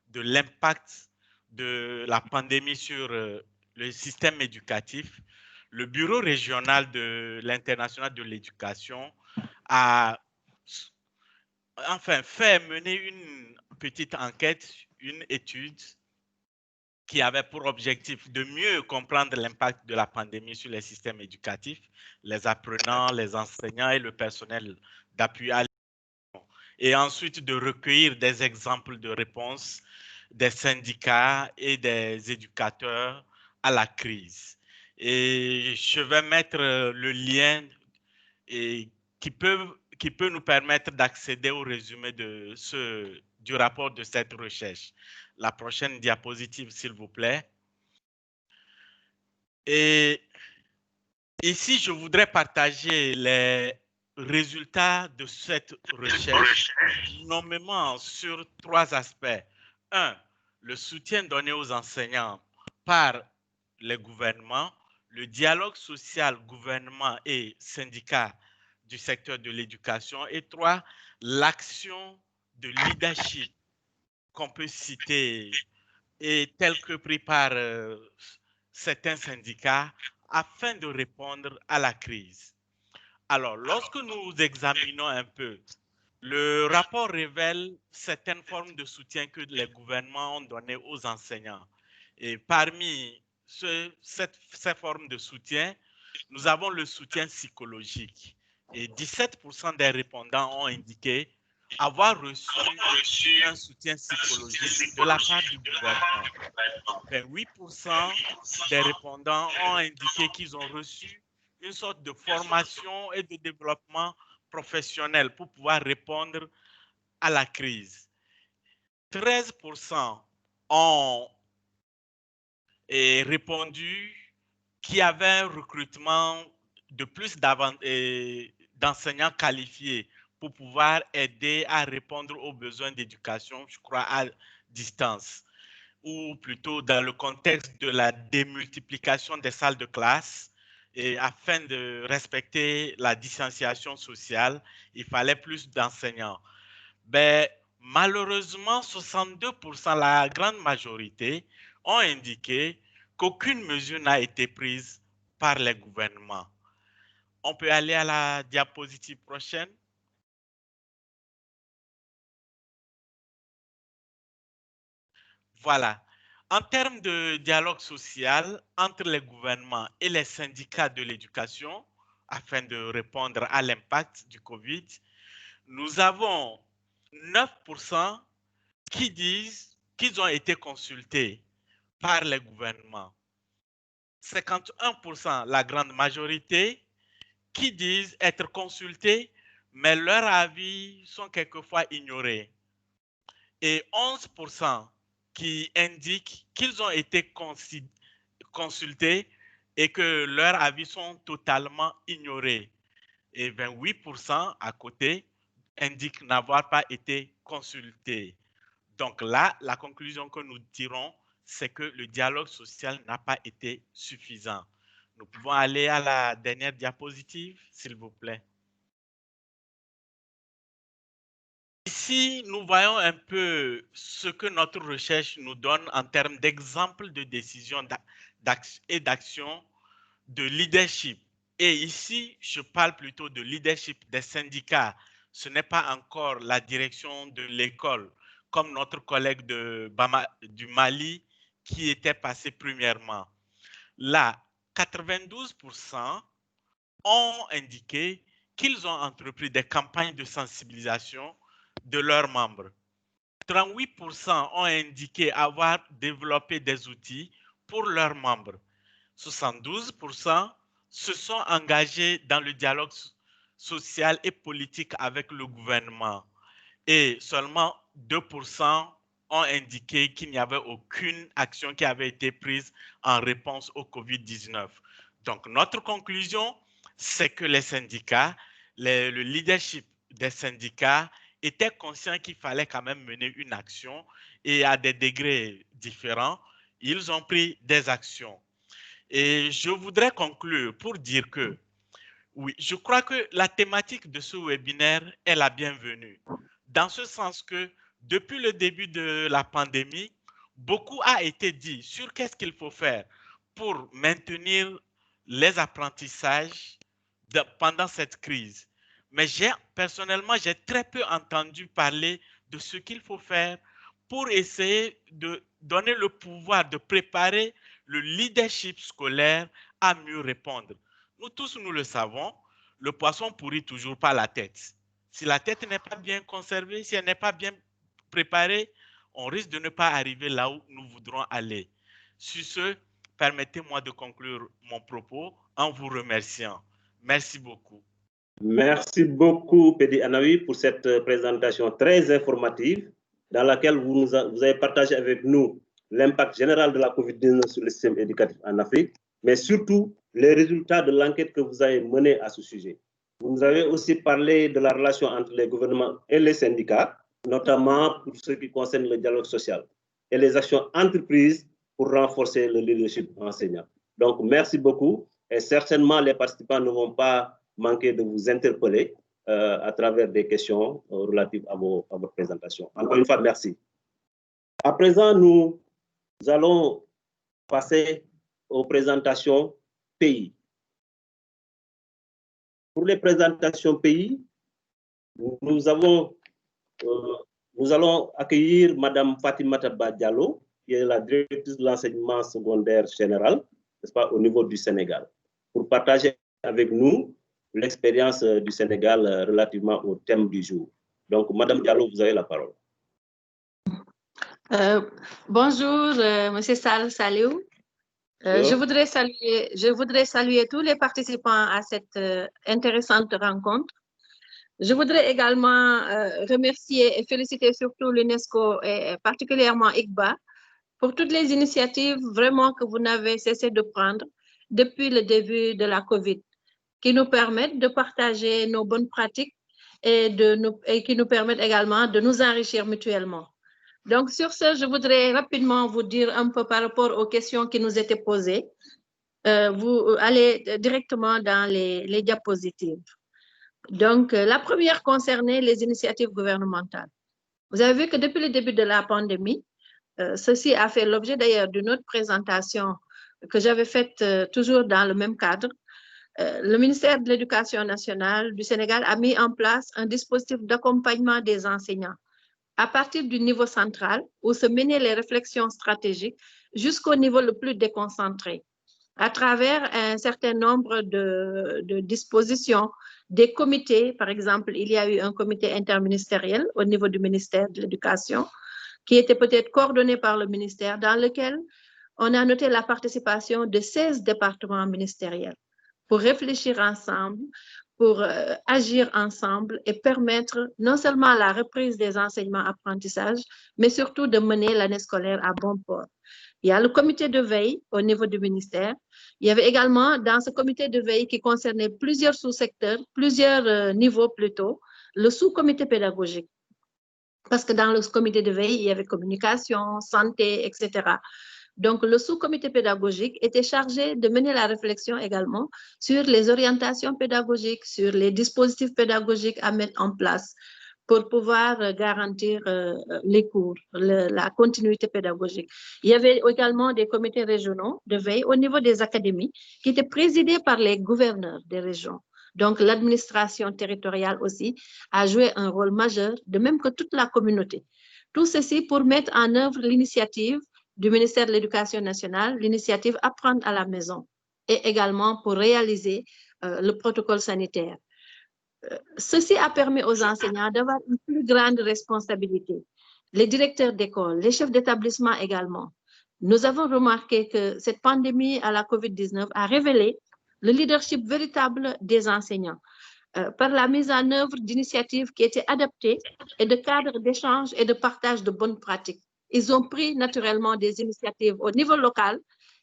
Speaker 5: de l'impact de la pandémie sur le système éducatif, le Bureau régional de l'International de l'Éducation a fait mener une petite enquête, une étude qui avait pour objectif de mieux comprendre l'impact de la pandémie sur les systèmes éducatifs, les apprenants, les enseignants et le personnel d'appui à l'éducation. Et ensuite de recueillir des exemples de réponses des syndicats et des éducateurs à la crise. Et je vais mettre le lien qui peut nous permettre d'accéder au résumé du rapport de cette recherche. La prochaine diapositive, s'il vous plaît. Et ici, je voudrais partager les résultats de cette recherche, nommément sur 3 aspects. 1, le soutien donné aux enseignants par les gouvernements, le dialogue social, gouvernement et syndicats du secteur de l'éducation. Et 3, l'action de leadership qu'on peut citer et tel que pris par certains syndicats afin de répondre à la crise. Alors, lorsque nous examinons un peu, le rapport révèle certaines formes de soutien que les gouvernements ont données aux enseignants. Et parmi ces formes de soutien, nous avons le soutien psychologique. Et 17% des répondants ont indiqué avoir reçu un soutien psychologique de la part du gouvernement. 8% des répondants ont indiqué qu'ils ont reçu une sorte de formation et de développement professionnel pour pouvoir répondre à la crise. 13% ont répondu qu'il y avait un recrutement de plus d'enseignants qualifiés pour pouvoir aider à répondre aux besoins d'éducation, je crois, à distance, ou plutôt dans le contexte de la démultiplication des salles de classe. Et afin de respecter la distanciation sociale, il fallait plus d'enseignants. Ben, malheureusement, 62%, la grande majorité, ont indiqué qu'aucune mesure n'a été prise par les gouvernements. On peut aller à la diapositive prochaine. Voilà. En termes de dialogue social entre les gouvernements et les syndicats de l'éducation, afin de répondre à l'impact du Covid, nous avons 9% qui disent qu'ils ont été consultés par les gouvernements. 51%, la grande majorité, qui disent être consultés, mais leurs avis sont quelquefois ignorés. Et 11% qui indiquent qu'ils ont été consultés et que leurs avis sont totalement ignorés. Et 28% à côté indiquent n'avoir pas été consultés. Donc là, la conclusion que nous tirons, c'est que le dialogue social n'a pas été suffisant. Nous pouvons aller à la dernière diapositive, s'il vous plaît. Ici, nous voyons un peu ce que notre recherche nous donne en termes d'exemples de décisions et d'actions de leadership. Et ici, je parle plutôt de leadership des syndicats. Ce n'est pas encore la direction de l'école, comme notre collègue du Mali qui était passé premièrement. Là, 92% ont indiqué qu'ils ont entrepris des campagnes de sensibilisation de leurs membres. 38% ont indiqué avoir développé des outils pour leurs membres. 72% se sont engagés dans le dialogue social et politique avec le gouvernement. Et seulement 2% ont indiqué qu'il n'y avait aucune action qui avait été prise en réponse au Covid-19. Donc, notre conclusion, c'est que les syndicats, le leadership des syndicats était conscient qu'il fallait quand même mener une action et à des degrés différents, ils ont pris des actions. Et je voudrais conclure pour dire que, oui, je crois que la thématique de ce webinaire est la bienvenue, dans ce sens que depuis le début de la pandémie, beaucoup a été dit sur qu'est-ce qu'il faut faire pour maintenir les apprentissages pendant cette crise. Mais personnellement, j'ai très peu entendu parler de ce qu'il faut faire pour essayer de donner le pouvoir de préparer le leadership scolaire à mieux répondre. Nous tous, nous le savons, le poisson pourrit toujours par la tête. Si la tête n'est pas bien conservée, si elle n'est pas bien préparée, on risque de ne pas arriver là où nous voudrons aller. Sur ce, permettez-moi de conclure mon propos en vous remerciant. Merci beaucoup.
Speaker 1: Merci beaucoup, Pedi Anawi, pour cette présentation très informative dans laquelle vous avez partagé avec nous l'impact général de la COVID-19 sur le système éducatif en Afrique, mais surtout les résultats de l'enquête que vous avez menée à ce sujet. Vous nous avez aussi parlé de la relation entre les gouvernements et les syndicats, notamment pour ce qui concerne le dialogue social et les actions entreprises pour renforcer le leadership enseignant. Donc, merci beaucoup et certainement les participants ne vont pas manquer de vous interpeller à travers des questions relatives à votre présentation. Encore une fois, merci. À présent, nous allons passer aux présentations pays. Pour les présentations pays, nous allons accueillir Mme Fatimata Diallo, qui est la directrice de l'enseignement secondaire général, n'est-ce pas, au niveau du Sénégal, pour partager avec nous l'expérience du Sénégal relativement au thème du jour. Donc, Mme Diallo, vous avez la parole.
Speaker 6: Bonjour, Monsieur Saliou. Je voudrais saluer tous les participants à cette intéressante rencontre. Je voudrais également remercier et féliciter surtout l'UNESCO et particulièrement ICBA pour toutes les initiatives vraiment que vous n'avez cessé de prendre depuis le début de la COVID, qui nous permettent de partager nos bonnes pratiques et qui nous permettent également de nous enrichir mutuellement. Donc, sur ce, je voudrais rapidement vous dire un peu par rapport aux questions qui nous étaient posées. Vous allez directement dans les diapositives. Donc, la première concernait les initiatives gouvernementales. Vous avez vu que depuis le début de la pandémie, ceci a fait l'objet d'ailleurs d'une autre présentation que j'avais faite toujours dans le même cadre. Le ministère de l'Éducation nationale du Sénégal a mis en place un dispositif d'accompagnement des enseignants à partir du niveau central où se menaient les réflexions stratégiques jusqu'au niveau le plus déconcentré, à travers un certain nombre de dispositions, des comités. Par exemple, il y a eu un comité interministériel au niveau du ministère de l'Éducation qui était peut-être coordonné par le ministère, dans lequel on a noté la participation de 16 départements ministériels. pour réfléchir ensemble, pour agir ensemble et permettre non seulement la reprise des enseignements-apprentissages, mais surtout de mener l'année scolaire à bon port. Il y a le comité de veille au niveau du ministère. Il y avait également dans ce comité de veille qui concernait plusieurs sous-secteurs, plusieurs niveaux plutôt, le sous-comité pédagogique. Parce que dans le comité de veille, il y avait communication, santé, etc. Donc, le sous-comité pédagogique était chargé de mener la réflexion également sur les orientations pédagogiques, sur les dispositifs pédagogiques à mettre en place pour pouvoir garantir les cours, la continuité pédagogique. Il y avait également des comités régionaux de veille au niveau des académies qui étaient présidés par les gouverneurs des régions. Donc, l'administration territoriale aussi a joué un rôle majeur, de même que toute la communauté. Tout ceci pour mettre en œuvre l'initiative du ministère de l'Éducation nationale, l'initiative Apprendre à la maison, et également pour réaliser le protocole sanitaire. Ceci a permis aux enseignants d'avoir une plus grande responsabilité. Les directeurs d'école, les chefs d'établissement également. Nous avons remarqué que cette pandémie à la COVID-19 a révélé le leadership véritable des enseignants par la mise en œuvre d'initiatives qui étaient adaptées et de cadres d'échange et de partage de bonnes pratiques. Ils ont pris naturellement des initiatives au niveau local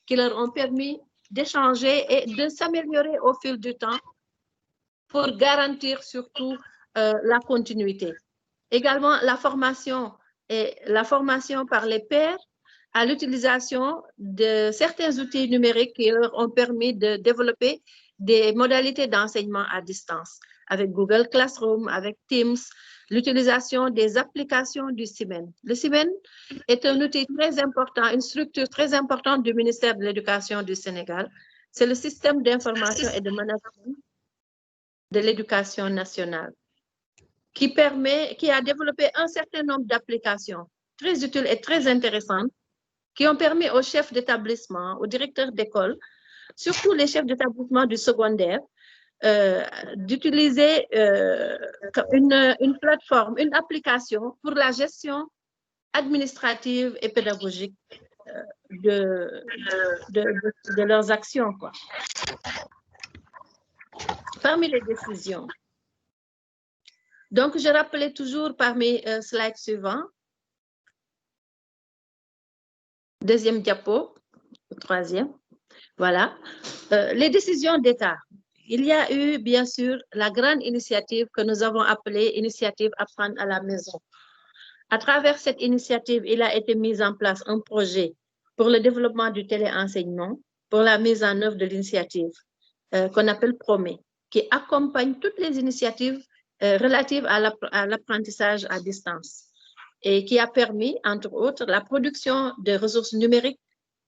Speaker 6: qui leur ont permis d'échanger et de s'améliorer au fil du temps pour garantir surtout la continuité. Également, la formation par les pairs à l'utilisation de certains outils numériques qui leur ont permis de développer des modalités d'enseignement à distance, avec Google Classroom, avec Teams, l'utilisation des applications du CIMEN. Le CIMEN est un outil très important, une structure très importante du ministère de l'Éducation du Sénégal. C'est le système d'information et de management de l'Éducation nationale qui a développé un certain nombre d'applications très utiles et très intéressantes qui ont permis aux chefs d'établissement, aux directeurs d'école, surtout les chefs d'établissement du secondaire, d'utiliser une plateforme, une application pour la gestion administrative et pédagogique de leurs actions, quoi. Parmi les décisions. Donc, je rappelais toujours parmi slide suivant, deuxième diapo, troisième, voilà, les décisions d'État. Il y a eu, bien sûr, la grande initiative que nous avons appelée Initiative Apprendre à la maison. À travers cette initiative, il a été mis en place un projet pour le développement du téléenseignement, pour la mise en œuvre de l'initiative qu'on appelle PROME, qui accompagne toutes les initiatives relatives à l'apprentissage à distance et qui a permis, entre autres, la production de ressources numériques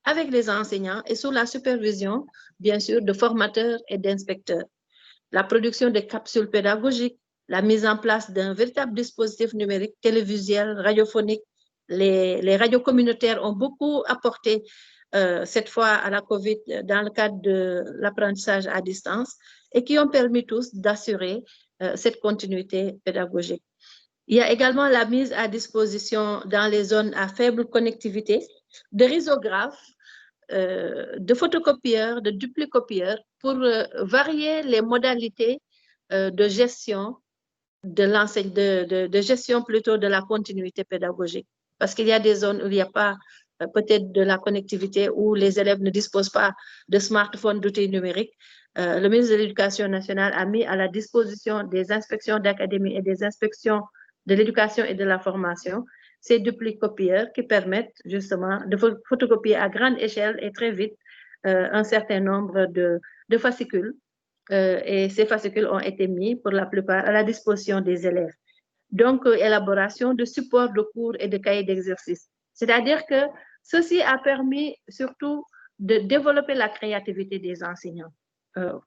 Speaker 6: avec les enseignants et sous la supervision, bien sûr, de formateurs et d'inspecteurs. La production de capsules pédagogiques, la mise en place d'un véritable dispositif numérique, télévisuel, radiophonique. Les radios communautaires ont beaucoup apporté cette fois à la COVID dans le cadre de l'apprentissage à distance et qui ont permis tous d'assurer cette continuité pédagogique. Il y a également la mise à disposition dans les zones à faible connectivité de risographes, de photocopieurs, de duplicopieurs pour varier les modalités de gestion de gestion plutôt de la continuité pédagogique. Parce qu'il y a des zones où il n'y a pas peut-être de la connectivité, où les élèves ne disposent pas de smartphones, d'outils numériques. Le ministre de l'Éducation nationale a mis à la disposition des inspections d'académie et des inspections de l'éducation et de la formation ces duplicopieurs qui permettent justement de photocopier à grande échelle et très vite un certain nombre de fascicules. Et ces fascicules ont été mis pour la plupart à la disposition des élèves. Donc, élaboration de supports de cours et de cahiers d'exercice. C'est-à-dire que ceci a permis surtout de développer la créativité des enseignants.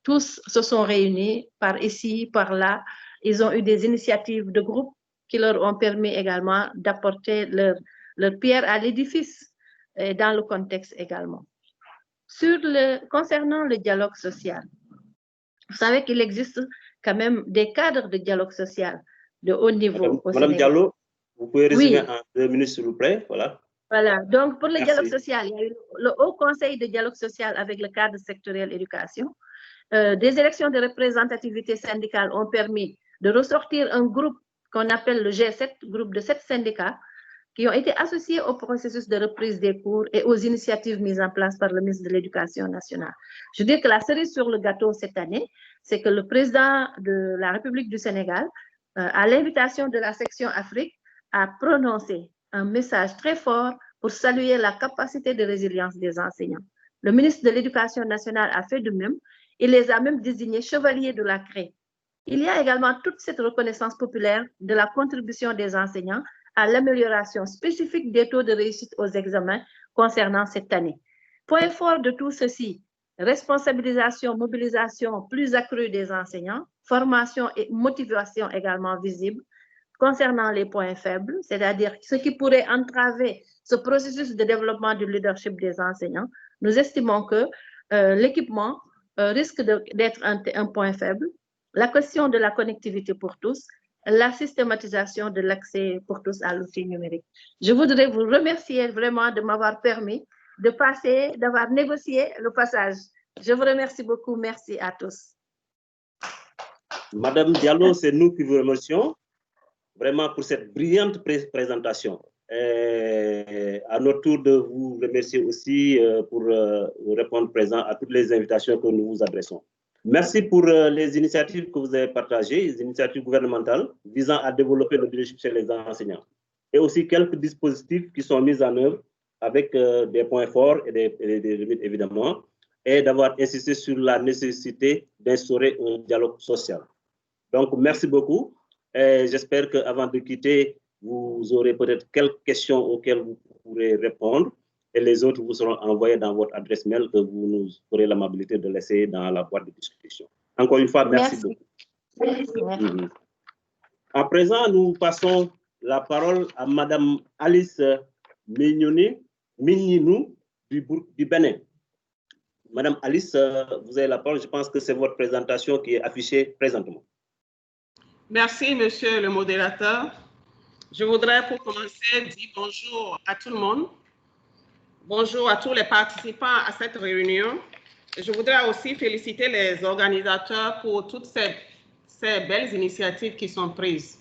Speaker 6: Tous se sont réunis par ici, par là. Ils ont eu des initiatives de groupe qui leur ont permis également d'apporter leur pierre à l'édifice et dans le contexte également. Concernant le dialogue social, vous savez qu'il existe quand même des cadres de dialogue social de haut niveau.
Speaker 1: Madame Diallo, vous pouvez résumer en 2 minutes, s'il vous plaît. Voilà.
Speaker 6: Voilà. Donc, pour le dialogue social, il y a eu le Haut Conseil de dialogue social avec le cadre sectoriel éducation. des élections de représentativité syndicale ont permis de ressortir un groupe qu'on appelle le G7, groupe de 7 syndicats, qui ont été associés au processus de reprise des cours et aux initiatives mises en place par le ministre de l'Éducation nationale. Je dis que la cerise sur le gâteau cette année, c'est que le président de la République du Sénégal, à l'invitation de la section Afrique, a prononcé un message très fort pour saluer la capacité de résilience des enseignants. Le ministre de l'Éducation nationale a fait de même. Il les a même désignés chevaliers de la craie. Il y a également toute cette reconnaissance populaire de la contribution des enseignants à l'amélioration spécifique des taux de réussite aux examens concernant cette année. Point fort de tout ceci, responsabilisation, mobilisation plus accrue des enseignants, formation et motivation également visible. Concernant les points faibles, c'est-à-dire ce qui pourrait entraver ce processus de développement du leadership des enseignants, nous estimons que l'équipement risque d'être un point faible. La question de la connectivité pour tous, la systématisation de l'accès pour tous à l'outil numérique. Je voudrais vous remercier vraiment de m'avoir permis de passer, d'avoir négocié le passage. Je vous remercie beaucoup. Merci à tous.
Speaker 1: Madame Diallo, c'est nous qui vous remercions vraiment pour cette brillante présentation. À notre tour de vous remercier aussi pour répondre présent à toutes les invitations que nous vous adressons. Merci pour les initiatives que vous avez partagées, les initiatives gouvernementales visant à développer le leadership chez les enseignants. Et aussi quelques dispositifs qui sont mis en œuvre avec des points forts et des limites évidemment, et d'avoir insisté sur la nécessité d'instaurer un dialogue social. Donc, merci beaucoup. J'espère qu'avant de quitter, vous aurez peut-être quelques questions auxquelles vous pourrez répondre et les autres vous seront envoyées dans votre adresse mail que vous nous aurez l'amabilité de laisser dans la boîte de discussion. Encore une fois, merci beaucoup. Merci. À présent, nous passons la parole à Madame Alice Migninou du Bénin. Madame Alice, vous avez la parole. Je pense que c'est votre présentation qui est affichée présentement.
Speaker 7: Merci, monsieur le modérateur. Je voudrais pour commencer dire bonjour à tout le monde. Bonjour à tous les participants à cette réunion. Je voudrais aussi féliciter les organisateurs pour toutes ces belles initiatives qui sont prises.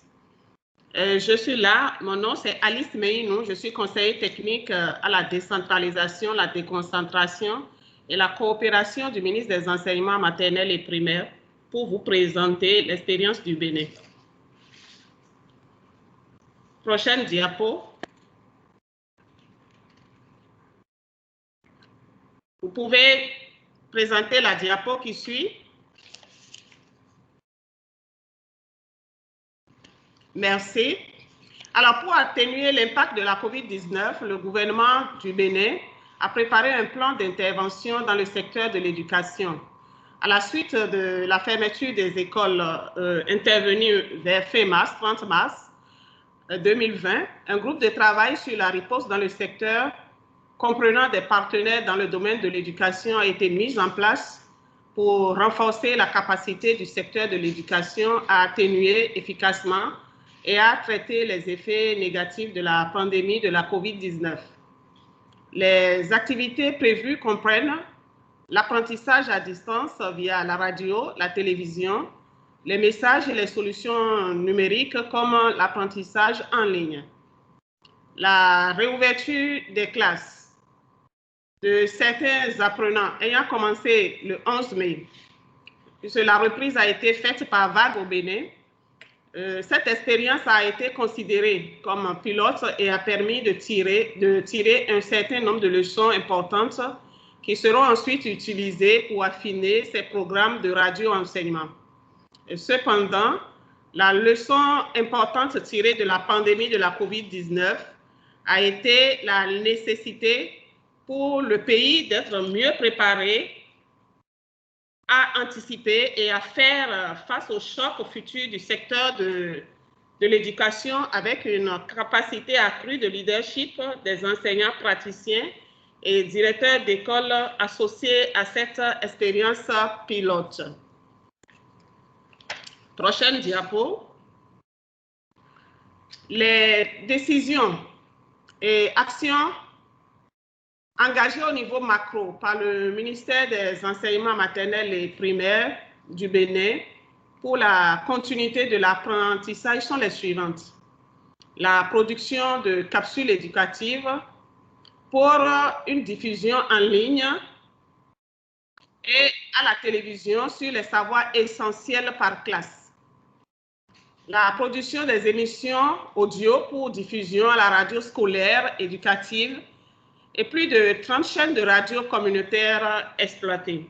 Speaker 7: Je suis là, mon nom c'est Alice Meinou, je suis conseiller technique à la décentralisation, la déconcentration et la coopération du ministre des Enseignements maternels et primaires pour vous présenter l'expérience du Bénin. Prochaine diapo. Vous pouvez présenter la diapo qui suit. Merci. Alors, pour atténuer l'impact de la COVID-19, le gouvernement du Bénin a préparé un plan d'intervention dans le secteur de l'éducation. À la suite de la fermeture des écoles intervenue vers fin mars, 30 mars 2020, un groupe de travail sur la riposte dans le secteur comprenant des partenaires dans le domaine de l'éducation a été mis en place pour renforcer la capacité du secteur de l'éducation à atténuer efficacement et à traiter les effets négatifs de la pandémie de la COVID-19. Les activités prévues comprennent l'apprentissage à distance via la radio, la télévision, les messages et les solutions numériques comme l'apprentissage en ligne. La réouverture des classes de certains apprenants ayant commencé le 11 mai, puisque la reprise a été faite par vague au Bénin. Cette expérience a été considérée comme pilote et a permis de tirer un certain nombre de leçons importantes qui seront ensuite utilisées pour affiner ces programmes de radio-enseignement. Cependant, la leçon importante tirée de la pandémie de la COVID-19 a été la nécessité pour le pays d'être mieux préparé à anticiper et à faire face aux chocs futurs du secteur de l'éducation avec une capacité accrue de leadership des enseignants praticiens et directeurs d'école associés à cette expérience pilote. Prochaine diapo. Les décisions et actions engagé au niveau macro par le ministère des Enseignements maternels et primaires du Bénin pour la continuité de l'apprentissage sont les suivantes. La production de capsules éducatives pour une diffusion en ligne et à la télévision sur les savoirs essentiels par classe. La production des émissions audio pour diffusion à la radio scolaire éducative et plus de 30 chaînes de radio communautaires exploitées.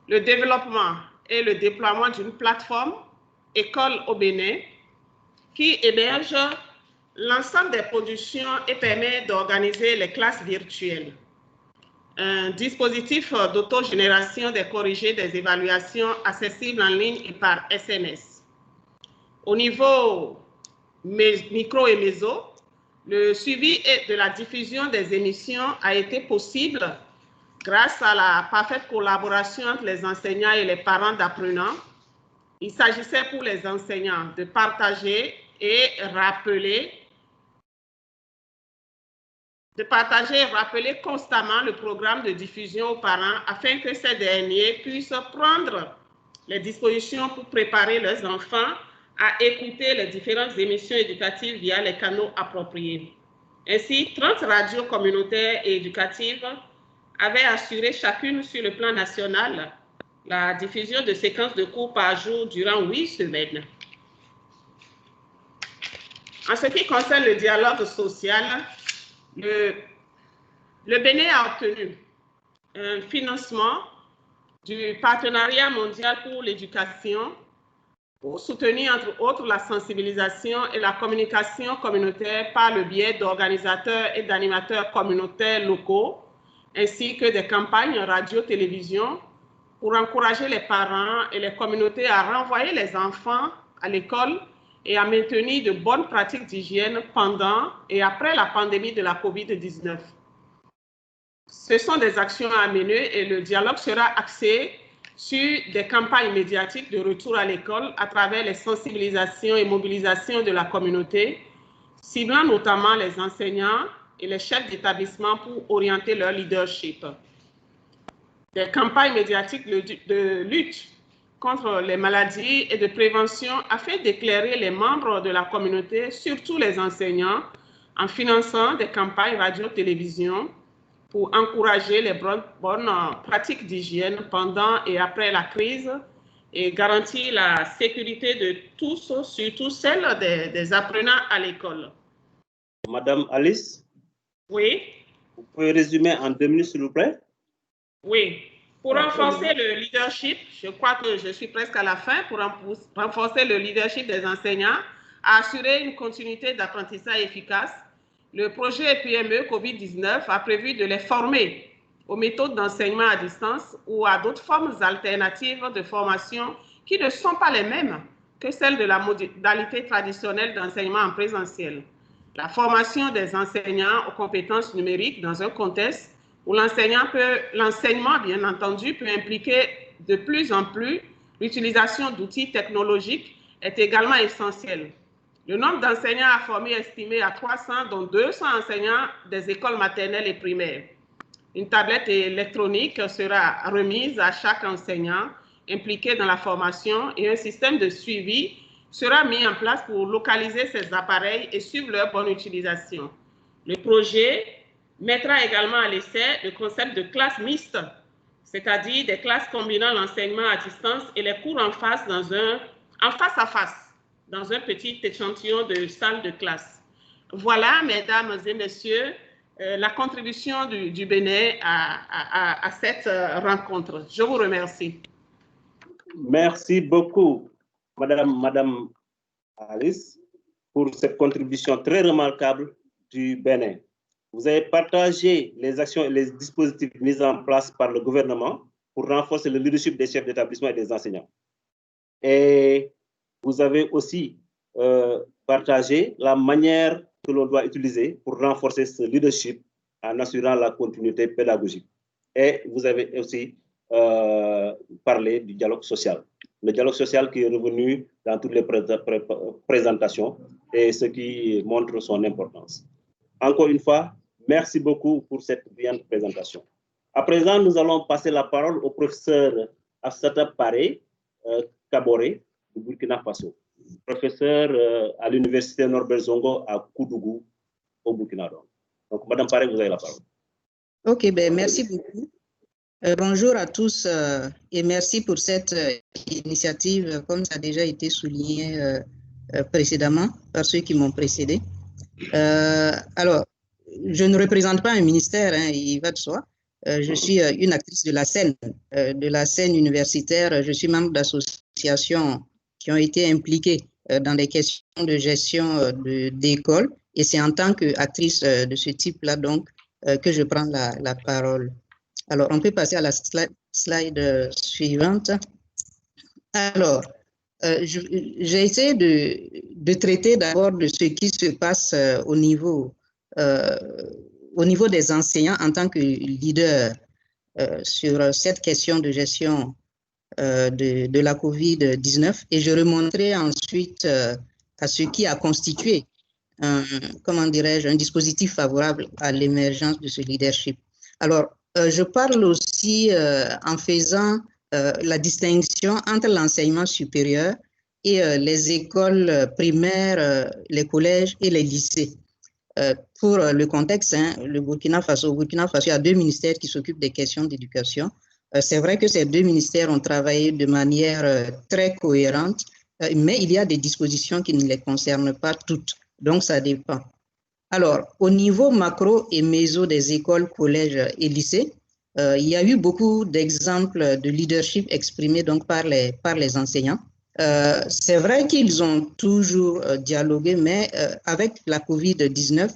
Speaker 7: Le développement et le déploiement d'une plateforme École au Bénin qui héberge l'ensemble des productions et permet d'organiser les classes virtuelles. Un dispositif d'autogénération des corrigés des évaluations accessibles en ligne et par SMS. Au niveau micro et méso, le suivi de la diffusion des émissions a été possible grâce à la parfaite collaboration entre les enseignants et les parents d'apprenants. Il s'agissait pour les enseignants de partager et rappeler constamment le programme de diffusion aux parents afin que ces derniers puissent prendre les dispositions pour préparer leurs enfants à écouter les différentes émissions éducatives via les canaux appropriés. Ainsi, 30 radios communautaires et éducatives avaient assuré chacune sur le plan national la diffusion de séquences de cours par jour durant 8 semaines. En ce qui concerne le dialogue social, le Bénin a obtenu un financement du Partenariat mondial pour l'éducation pour soutenir, entre autres, la sensibilisation et la communication communautaire par le biais d'organisateurs et d'animateurs communautaires locaux, ainsi que des campagnes radio-télévision pour encourager les parents et les communautés à renvoyer les enfants à l'école et à maintenir de bonnes pratiques d'hygiène pendant et après la pandémie de la COVID-19. Ce sont des actions à mener et le dialogue sera axé sur des campagnes médiatiques de retour à l'école à travers les sensibilisations et mobilisations de la communauté, ciblant notamment les enseignants et les chefs d'établissement pour orienter leur leadership. Des campagnes médiatiques de lutte contre les maladies et de prévention afin d'éclairer les membres de la communauté, surtout les enseignants, en finançant des campagnes radio-télévision pour encourager les bonnes pratiques d'hygiène pendant et après la crise et garantir la sécurité de tous, surtout celle des apprenants à l'école.
Speaker 1: Madame Alice?
Speaker 7: Oui.
Speaker 1: Vous pouvez résumer en 2 minutes, s'il vous plaît?
Speaker 7: Oui. Pour renforcer le leadership, je crois que je suis presque à la fin, pour renforcer le leadership des enseignants, à assurer une continuité d'apprentissage efficace, le projet PME COVID-19 a prévu de les former aux méthodes d'enseignement à distance ou à d'autres formes alternatives de formation qui ne sont pas les mêmes que celles de la modalité traditionnelle d'enseignement en présentiel. La formation des enseignants aux compétences numériques dans un contexte où l'enseignement, bien entendu, peut impliquer de plus en plus l'utilisation d'outils technologiques est également essentiel. Le nombre d'enseignants à former est estimé à 300, dont 200 enseignants des écoles maternelles et primaires. Une tablette électronique sera remise à chaque enseignant impliqué dans la formation et un système de suivi sera mis en place pour localiser ces appareils et suivre leur bonne utilisation. Le projet mettra également à l'essai le concept de classe mixte, c'est-à-dire des classes combinant l'enseignement à distance et les cours en face à face, dans un petit échantillon de salle de classe. Voilà, mesdames et messieurs, la contribution du Bénin à cette rencontre. Je vous remercie.
Speaker 1: Merci beaucoup, Madame Alice, pour cette contribution très remarquable du Bénin. Vous avez partagé les actions et les dispositifs mis en place par le gouvernement pour renforcer le leadership des chefs d'établissement et des enseignants. Et vous avez aussi partagé la manière que l'on doit utiliser pour renforcer ce leadership en assurant la continuité pédagogique. Et vous avez aussi parlé du dialogue social. Le dialogue social qui est revenu dans toutes les présentations et ce qui montre son importance. Encore une fois, Merci beaucoup pour cette brillante présentation. À présent, nous allons passer la parole au professeur Afsata Paré Kaboré du Burkina Faso, professeur à l'université Norbert Zongo à Koudougou, au Burkina Faso. Donc, Madame Paré, vous avez la parole.
Speaker 8: Ok, ben, merci beaucoup. Bonjour à tous et merci pour cette initiative, comme ça a déjà été souligné précédemment par ceux qui m'ont précédé. Alors, je ne représente pas un ministère, hein, il va de soi. Je suis une actrice de la scène universitaire. Je suis membre d'associations qui ont été impliquées dans des questions de gestion d'école. Et c'est en tant qu'actrice de ce type-là, donc, que je prends la parole. Alors, on peut passer à la slide suivante. Alors, j'ai essayé de traiter d'abord de ce qui se passe au niveau des enseignants en tant que leader sur cette question de gestion de la COVID-19 et je remonterai ensuite à ce qui a constitué comment dirais-je, un dispositif favorable à l'émergence de ce leadership. Alors, je parle aussi en faisant la distinction entre l'enseignement supérieur et les écoles primaires, les collèges et les lycées. Pour le contexte, hein, au Burkina Faso, il y a 2 ministères qui s'occupent des questions d'éducation. C'est vrai que ces 2 ministères ont travaillé de manière très cohérente, mais il y a des dispositions qui ne les concernent pas toutes. Donc, ça dépend. Alors, au niveau macro et méso des écoles, collèges et lycées, il y a eu beaucoup d'exemples de leadership exprimés donc, par les enseignants. C'est vrai qu'ils ont toujours dialogué, mais avec la COVID-19,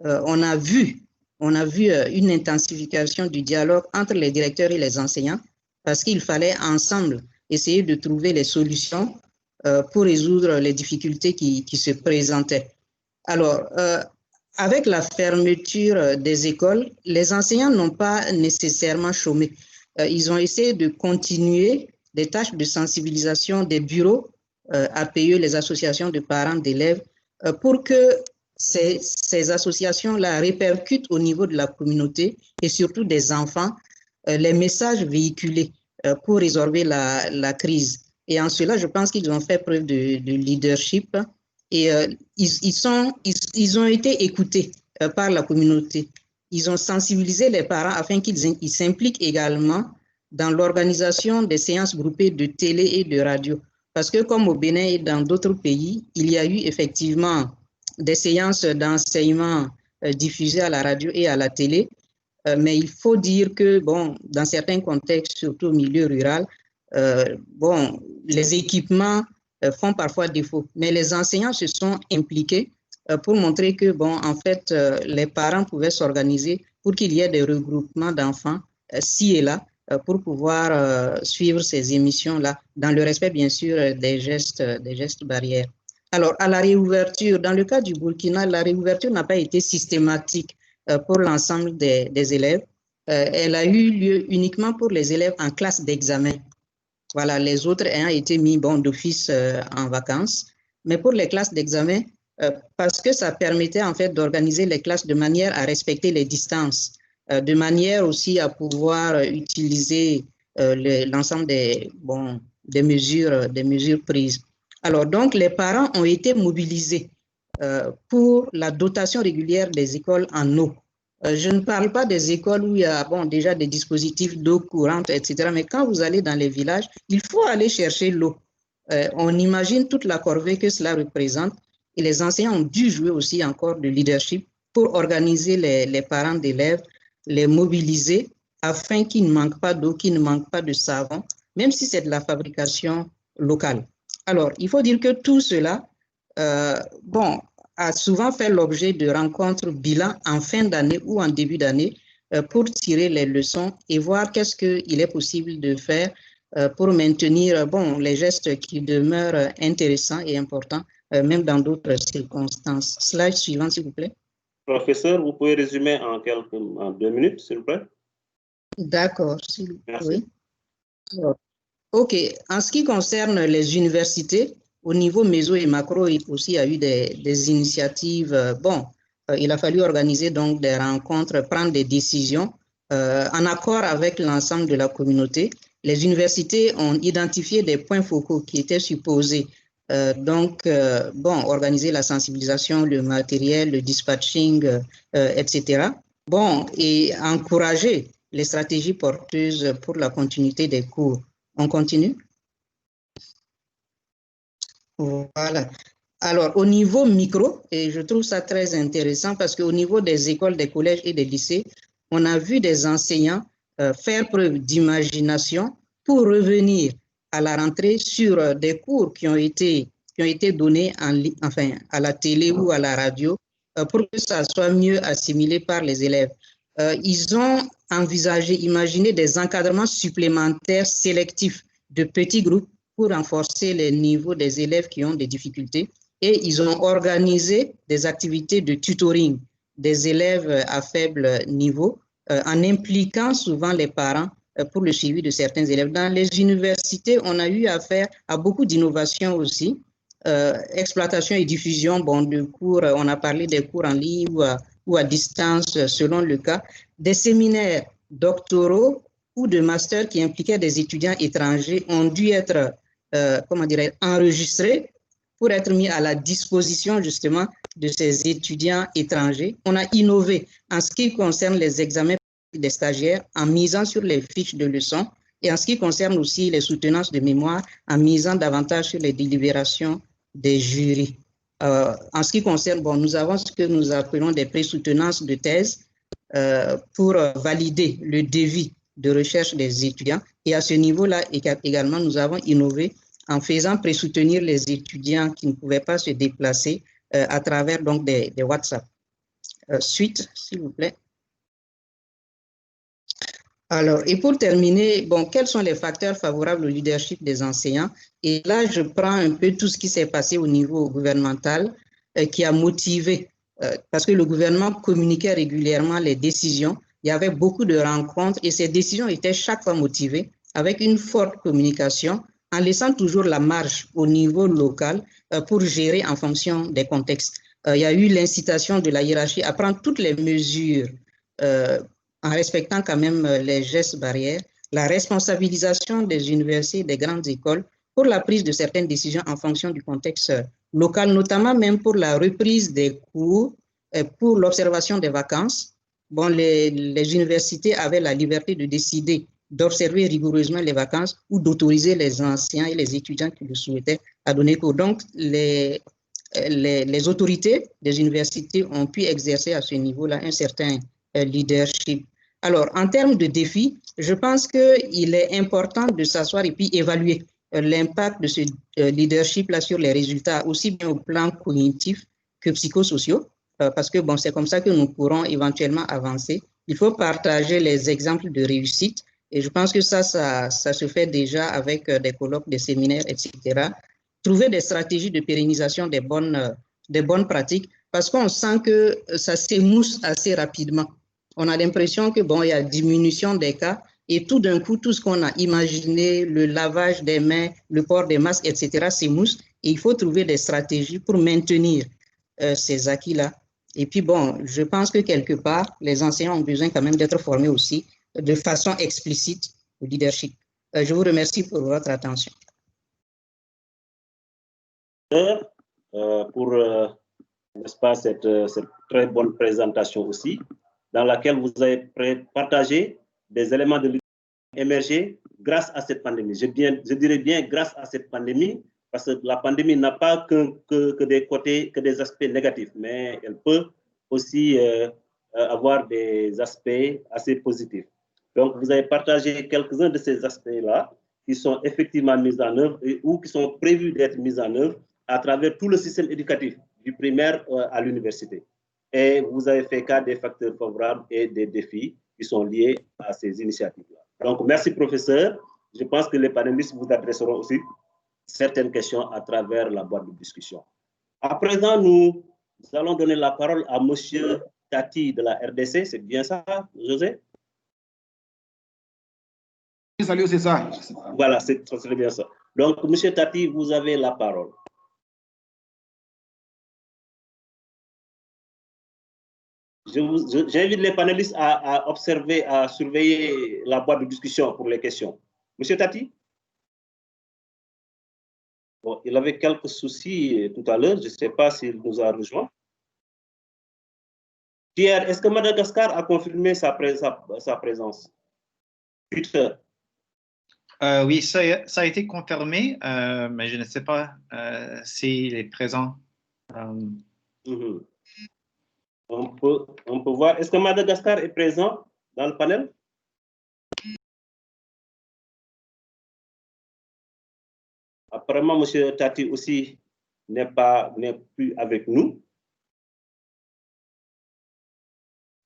Speaker 8: on a vu une intensification du dialogue entre les directeurs et les enseignants parce qu'il fallait ensemble essayer de trouver les solutions pour résoudre les difficultés qui se présentaient. Alors, avec la fermeture des écoles, les enseignants n'ont pas nécessairement chômé. Ils ont essayé de continuer des tâches de sensibilisation des bureaux APE, les associations de parents d'élèves, pour que ces associations-là répercutent au niveau de la communauté et surtout des enfants les messages véhiculés pour résorber la crise. Et en cela, je pense qu'ils ont fait preuve de leadership et ils ont été écoutés par la communauté. Ils ont sensibilisé les parents afin qu'ils s'impliquent également dans l'organisation des séances groupées de télé et de radio. Parce que comme au Bénin et dans d'autres pays, il y a eu effectivement des séances d'enseignement diffusées à la radio et à la télé. Mais il faut dire que, bon, dans certains contextes, surtout au milieu rural, bon, les équipements font parfois défaut. Mais les enseignants se sont impliqués pour montrer que, bon, en fait, les parents pouvaient s'organiser pour qu'il y ait des regroupements d'enfants ci et là pour pouvoir suivre ces émissions-là, dans le respect, bien sûr, des gestes barrières. Alors, à la réouverture, dans le cas du Burkina, la réouverture n'a pas été systématique pour l'ensemble des élèves. Elle a eu lieu uniquement pour les élèves en classe d'examen. Voilà, les autres ayant été mis bon, d'office en vacances. Mais pour les classes d'examen, parce que ça permettait en fait d'organiser les classes de manière à respecter les distances, de manière aussi à pouvoir utiliser l'ensemble des mesures prises. Alors donc, les parents ont été mobilisés pour la dotation régulière des écoles en eau. Je ne parle pas des écoles où il y a bon, déjà des dispositifs d'eau courante, etc. Mais quand vous allez dans les villages, il faut aller chercher l'eau. On imagine toute la corvée que cela représente. Et les enseignants ont dû jouer aussi encore de leadership pour organiser les parents d'élèves, les mobiliser afin qu'il ne manque pas d'eau, qu'il ne manque pas de savon, même si c'est de la fabrication locale. Alors, il faut dire que tout cela, bon, a souvent fait l'objet de rencontres bilan en fin d'année ou en début d'année pour tirer les leçons et voir qu'est-ce qu'il est possible de faire pour maintenir bon, les gestes qui demeurent intéressants et importants, même dans d'autres circonstances. Slide suivant, s'il vous plaît.
Speaker 1: Professeur, vous pouvez résumer en 2 minutes, s'il vous plaît?
Speaker 8: D'accord,
Speaker 1: merci.
Speaker 8: Oui. Alors, OK. En ce qui concerne les universités, au niveau méso et macro, il aussi y a eu des initiatives bon, il a fallu organiser donc des rencontres, prendre des décisions en accord avec l'ensemble de la communauté. Les universités ont identifié des points focaux qui étaient supposés organiser la sensibilisation, le matériel, le dispatching, etc. Bon, et encourager les stratégies porteuses pour la continuité des cours. On continue? Voilà. Alors, au niveau micro, et je trouve ça très intéressant parce qu'au niveau des écoles, des collèges et des lycées, on a vu des enseignants faire preuve d'imagination pour revenir à la rentrée sur des cours qui ont été donnés à la télé ou à la radio pour que ça soit mieux assimilé par les élèves. Ils ont imaginé des encadrements supplémentaires sélectifs de petits groupes pour renforcer les niveaux des élèves qui ont des difficultés. Et ils ont organisé des activités de tutoring des élèves à faible niveau en impliquant souvent les parents pour le suivi de certains élèves. Dans les universités, on a eu affaire à beaucoup d'innovations aussi. Exploitation et diffusion de cours, on a parlé des cours en ligne ou à distance selon le cas, des séminaires doctoraux ou de master qui impliquaient des étudiants étrangers ont dû être enregistrés pour être mis à la disposition justement de ces étudiants étrangers. On a innové en ce qui concerne les examens des stagiaires en misant sur les fiches de leçons et en ce qui concerne aussi les soutenances de mémoire en misant davantage sur les délibérations des jurys. En ce qui concerne, nous avons ce que nous appelons des pré-soutenances de thèse pour valider le devis de recherche des étudiants. Et à ce niveau-là également, nous avons innové en faisant pré-soutenir les étudiants qui ne pouvaient pas se déplacer à travers donc des WhatsApp. Suite, s'il vous plaît. Alors, et pour terminer, quels sont les facteurs favorables au leadership des enseignants? Et là, je prends un peu tout ce qui s'est passé au niveau gouvernemental qui a motivé, parce que le gouvernement communiquait régulièrement les décisions. Il y avait beaucoup de rencontres et ces décisions étaient chaque fois motivées avec une forte communication en laissant toujours la marge au niveau local pour gérer en fonction des contextes. Il y a eu l'incitation de la hiérarchie à prendre toutes les mesures en respectant quand même les gestes barrières, la responsabilisation des universités et des grandes écoles pour la prise de certaines décisions en fonction du contexte local, notamment même pour la reprise des cours, pour l'observation des vacances. Les universités avaient la liberté de décider d'observer rigoureusement les vacances ou d'autoriser les enseignants et les étudiants qui le souhaitaient à donner cours. Donc, les autorités des universités ont pu exercer à ce niveau-là un certain leadership. Alors, en termes de défis, je pense qu'il est important de s'asseoir et puis évaluer l'impact de ce leadership-là sur les résultats, aussi bien au plan cognitif que psychosociaux, parce que c'est comme ça que nous pourrons éventuellement avancer. Il faut partager les exemples de réussite et je pense que ça se fait déjà avec des colloques, des séminaires, etc. Trouver des stratégies de pérennisation des bonnes pratiques parce qu'on sent que ça s'émousse assez rapidement. On a l'impression que il y a diminution des cas et tout d'un coup, tout ce qu'on a imaginé, le lavage des mains, le port des masques, etc., s'émousse et il faut trouver des stratégies pour maintenir ces acquis-là. Et puis je pense que quelque part, les enseignants ont besoin quand même d'être formés aussi de façon explicite au leadership. Je vous remercie pour votre attention.
Speaker 1: Pour n'est-ce pas, cette très bonne présentation aussi, dans laquelle vous avez partagé des éléments de lutte émergés grâce à cette pandémie. Je dirais bien grâce à cette pandémie, parce que la pandémie n'a pas que des côtés, que des aspects négatifs, mais elle peut aussi avoir des aspects assez positifs. Donc, vous avez partagé quelques-uns de ces aspects-là qui sont effectivement mis en œuvre ou qui sont prévus d'être mis en œuvre à travers tout le système éducatif, du primaire à l'université. Et vous avez fait cas des facteurs favorables et des défis qui sont liés à ces initiatives-là. Donc, merci, professeur. Je pense que les panélistes vous adresseront aussi certaines questions à travers la boîte de discussion. À présent, nous allons donner la parole à M. Tati de la RDC. C'est bien ça, José?
Speaker 9: Salut, c'est ça.
Speaker 1: Voilà, c'est bien ça. Donc, M. Tati, vous avez la parole. J'invite les panélistes à observer, à surveiller la boîte de discussion pour les questions. Monsieur Tati? Bon, il avait quelques soucis tout à l'heure, je ne sais pas s'il nous a rejoint. Pierre, est-ce que Madagascar a confirmé sa présence? Peter?
Speaker 10: Oui, ça a été confirmé, mais je ne sais pas s'il est présent.
Speaker 1: On peut voir. Est-ce que Madagascar est présent dans le panel? Apparemment, M. Tati aussi n'est plus avec nous.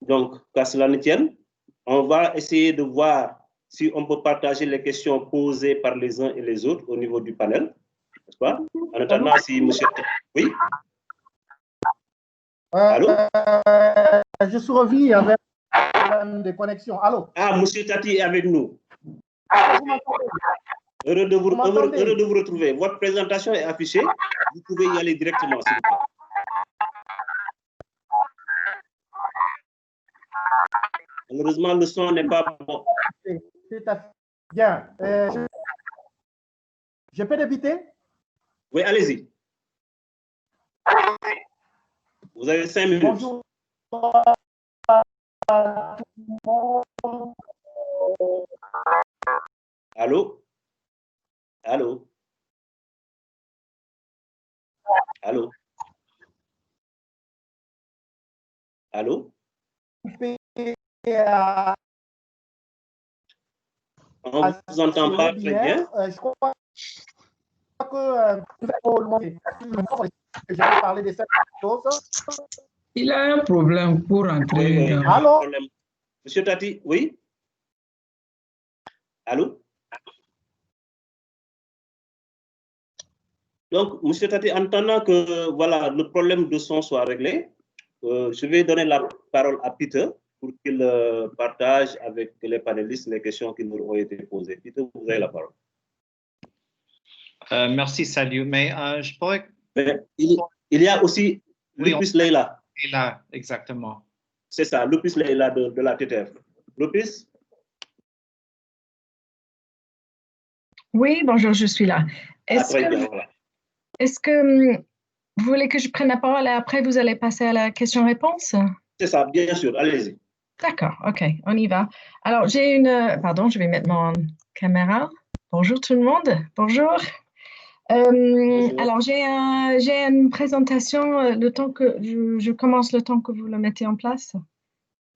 Speaker 1: Donc, qu'à cela ne tienne, on va essayer de voir si on peut partager les questions posées par les uns et les autres au niveau du panel. N'est-ce pas? En attendant, si M. Tati... Oui? Allô?
Speaker 9: Je suis revenu avec des connexions. Allô?
Speaker 1: Ah, M. Tati est avec nous. Heureux de vous retrouver. Votre présentation est affichée. Vous pouvez y aller directement, s'il vous plaît. Malheureusement, le son n'est pas bon.
Speaker 9: C'est bien. Je peux débuter?
Speaker 1: Oui, allez-y. Vous avez 5 minutes.
Speaker 9: Bonjour.
Speaker 1: Allô? Allô? Allô? Allô? On ne vous entend pas très bien.
Speaker 9: Je crois que j'ai parlé de cette chose.
Speaker 11: Il a un problème pour entrer.
Speaker 1: Oui,
Speaker 9: Allô?
Speaker 1: Monsieur Tati, oui? Allô? Donc, Monsieur Tati, en attendant que voilà, le problème de son soit réglé, je vais donner la parole à Peter pour qu'il partage avec les panélistes les questions qui nous ont été posées. Peter, vous avez la parole.
Speaker 10: Merci, Salut. Mais je pourrais...
Speaker 1: Mais il y a aussi Lupus Leila.
Speaker 10: Leila, exactement.
Speaker 1: C'est ça, Lupus Leila de la TTF. Lupus?
Speaker 4: Oui, bonjour, je suis là. Est-ce que vous voulez que je prenne la parole et après vous allez passer à la question-réponse?
Speaker 1: C'est ça, bien sûr, allez-y.
Speaker 4: D'accord, ok, on y va. Alors, j'ai une... Pardon, je vais mettre mon caméra. Bonjour tout le monde, bonjour. Alors, j'ai une présentation, le temps que je commence le temps que vous le mettez en place.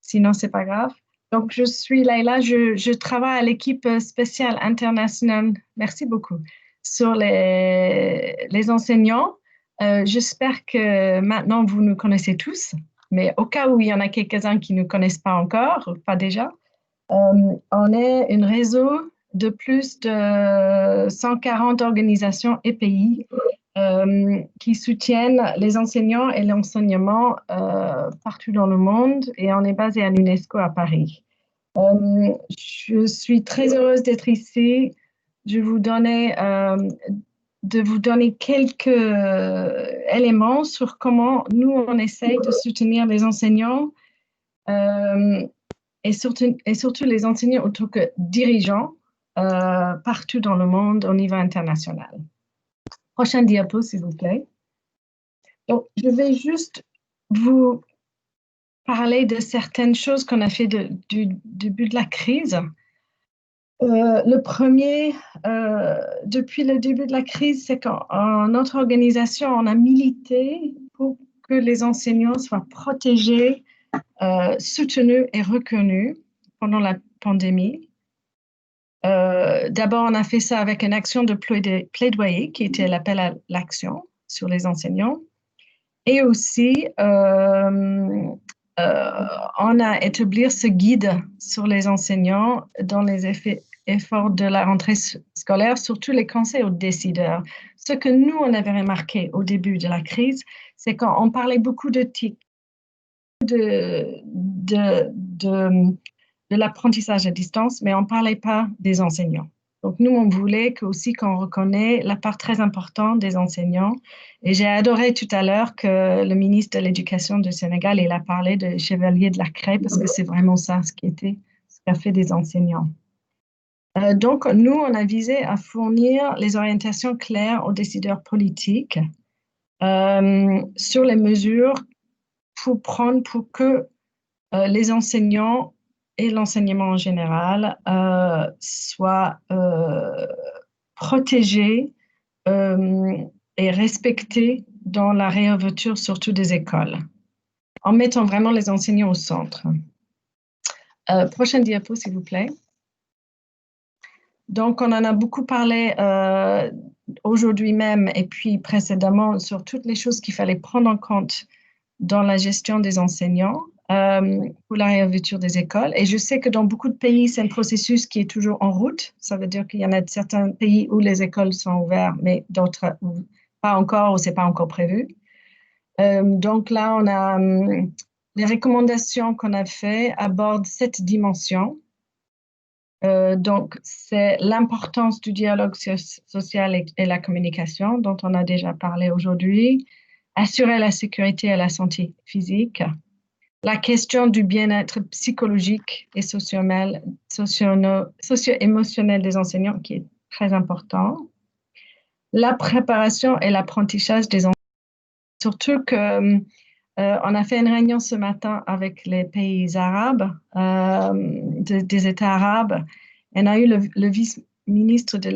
Speaker 4: Sinon, c'est pas grave. Donc, je suis Leila, je travaille à l'équipe spéciale internationale, merci beaucoup, sur les enseignants. J'espère que maintenant, vous nous connaissez tous, mais au cas où il y en a quelques-uns qui ne nous connaissent pas encore, pas déjà, on est un réseau de plus de 140 organisations et pays qui soutiennent les enseignants et l'enseignement partout dans le monde, et on est basé à l'UNESCO à Paris. Je suis très heureuse d'être ici. Je vous donner quelques éléments sur comment nous, on essaye de soutenir les enseignants et surtout les enseignants en tant que dirigeants partout dans le monde au niveau international. Prochaine diapo, s'il vous plaît. Donc, je vais juste vous parler de certaines choses qu'on a fait du début de la crise. Le premier, depuis le début de la crise, c'est qu'en notre organisation, on a milité pour que les enseignants soient protégés, soutenus et reconnus pendant la pandémie. D'abord, on a fait ça avec une action de plaidoyer qui était l'appel à l'action sur les enseignants. Et aussi, on a établi ce guide sur les enseignants dans les efforts de la rentrée scolaire, surtout les conseils aux décideurs. Ce que nous, on avait remarqué au début de la crise, c'est qu'on parlait beaucoup de l'apprentissage à distance, mais on ne parlait pas des enseignants. Donc, nous, on voulait aussi qu'on reconnaisse la part très importante des enseignants. Et j'ai adoré tout à l'heure que le ministre de l'Éducation du Sénégal, il a parlé de chevalier de la craie, parce que c'est vraiment ça, ce qu'a fait des enseignants. Donc, nous, on a visé à fournir les orientations claires aux décideurs politiques sur les mesures pour prendre pour que les enseignants et l'enseignement en général soient protégés et respectés dans la réouverture, surtout des écoles, en mettant vraiment les enseignants au centre. Prochaine diapo, s'il vous plaît. Donc, on en a beaucoup parlé aujourd'hui même et puis précédemment sur toutes les choses qu'il fallait prendre en compte dans la gestion des enseignants pour la réouverture des écoles. Et je sais que dans beaucoup de pays, c'est un processus qui est toujours en route. Ça veut dire qu'il y en a certains pays où les écoles sont ouvertes, mais d'autres pas encore ou ce n'est pas encore prévu. Donc là, on a les recommandations qu'on a faites abordent cette dimension. Donc, c'est l'importance du dialogue social et la communication dont on a déjà parlé aujourd'hui, assurer la sécurité et la santé physique, la question du bien-être psychologique et socio-émotionnel des enseignants qui est très important, la préparation et l'apprentissage des enseignants, surtout que on a fait une réunion ce matin avec les pays arabes, des États arabes. On a eu le vice-ministre de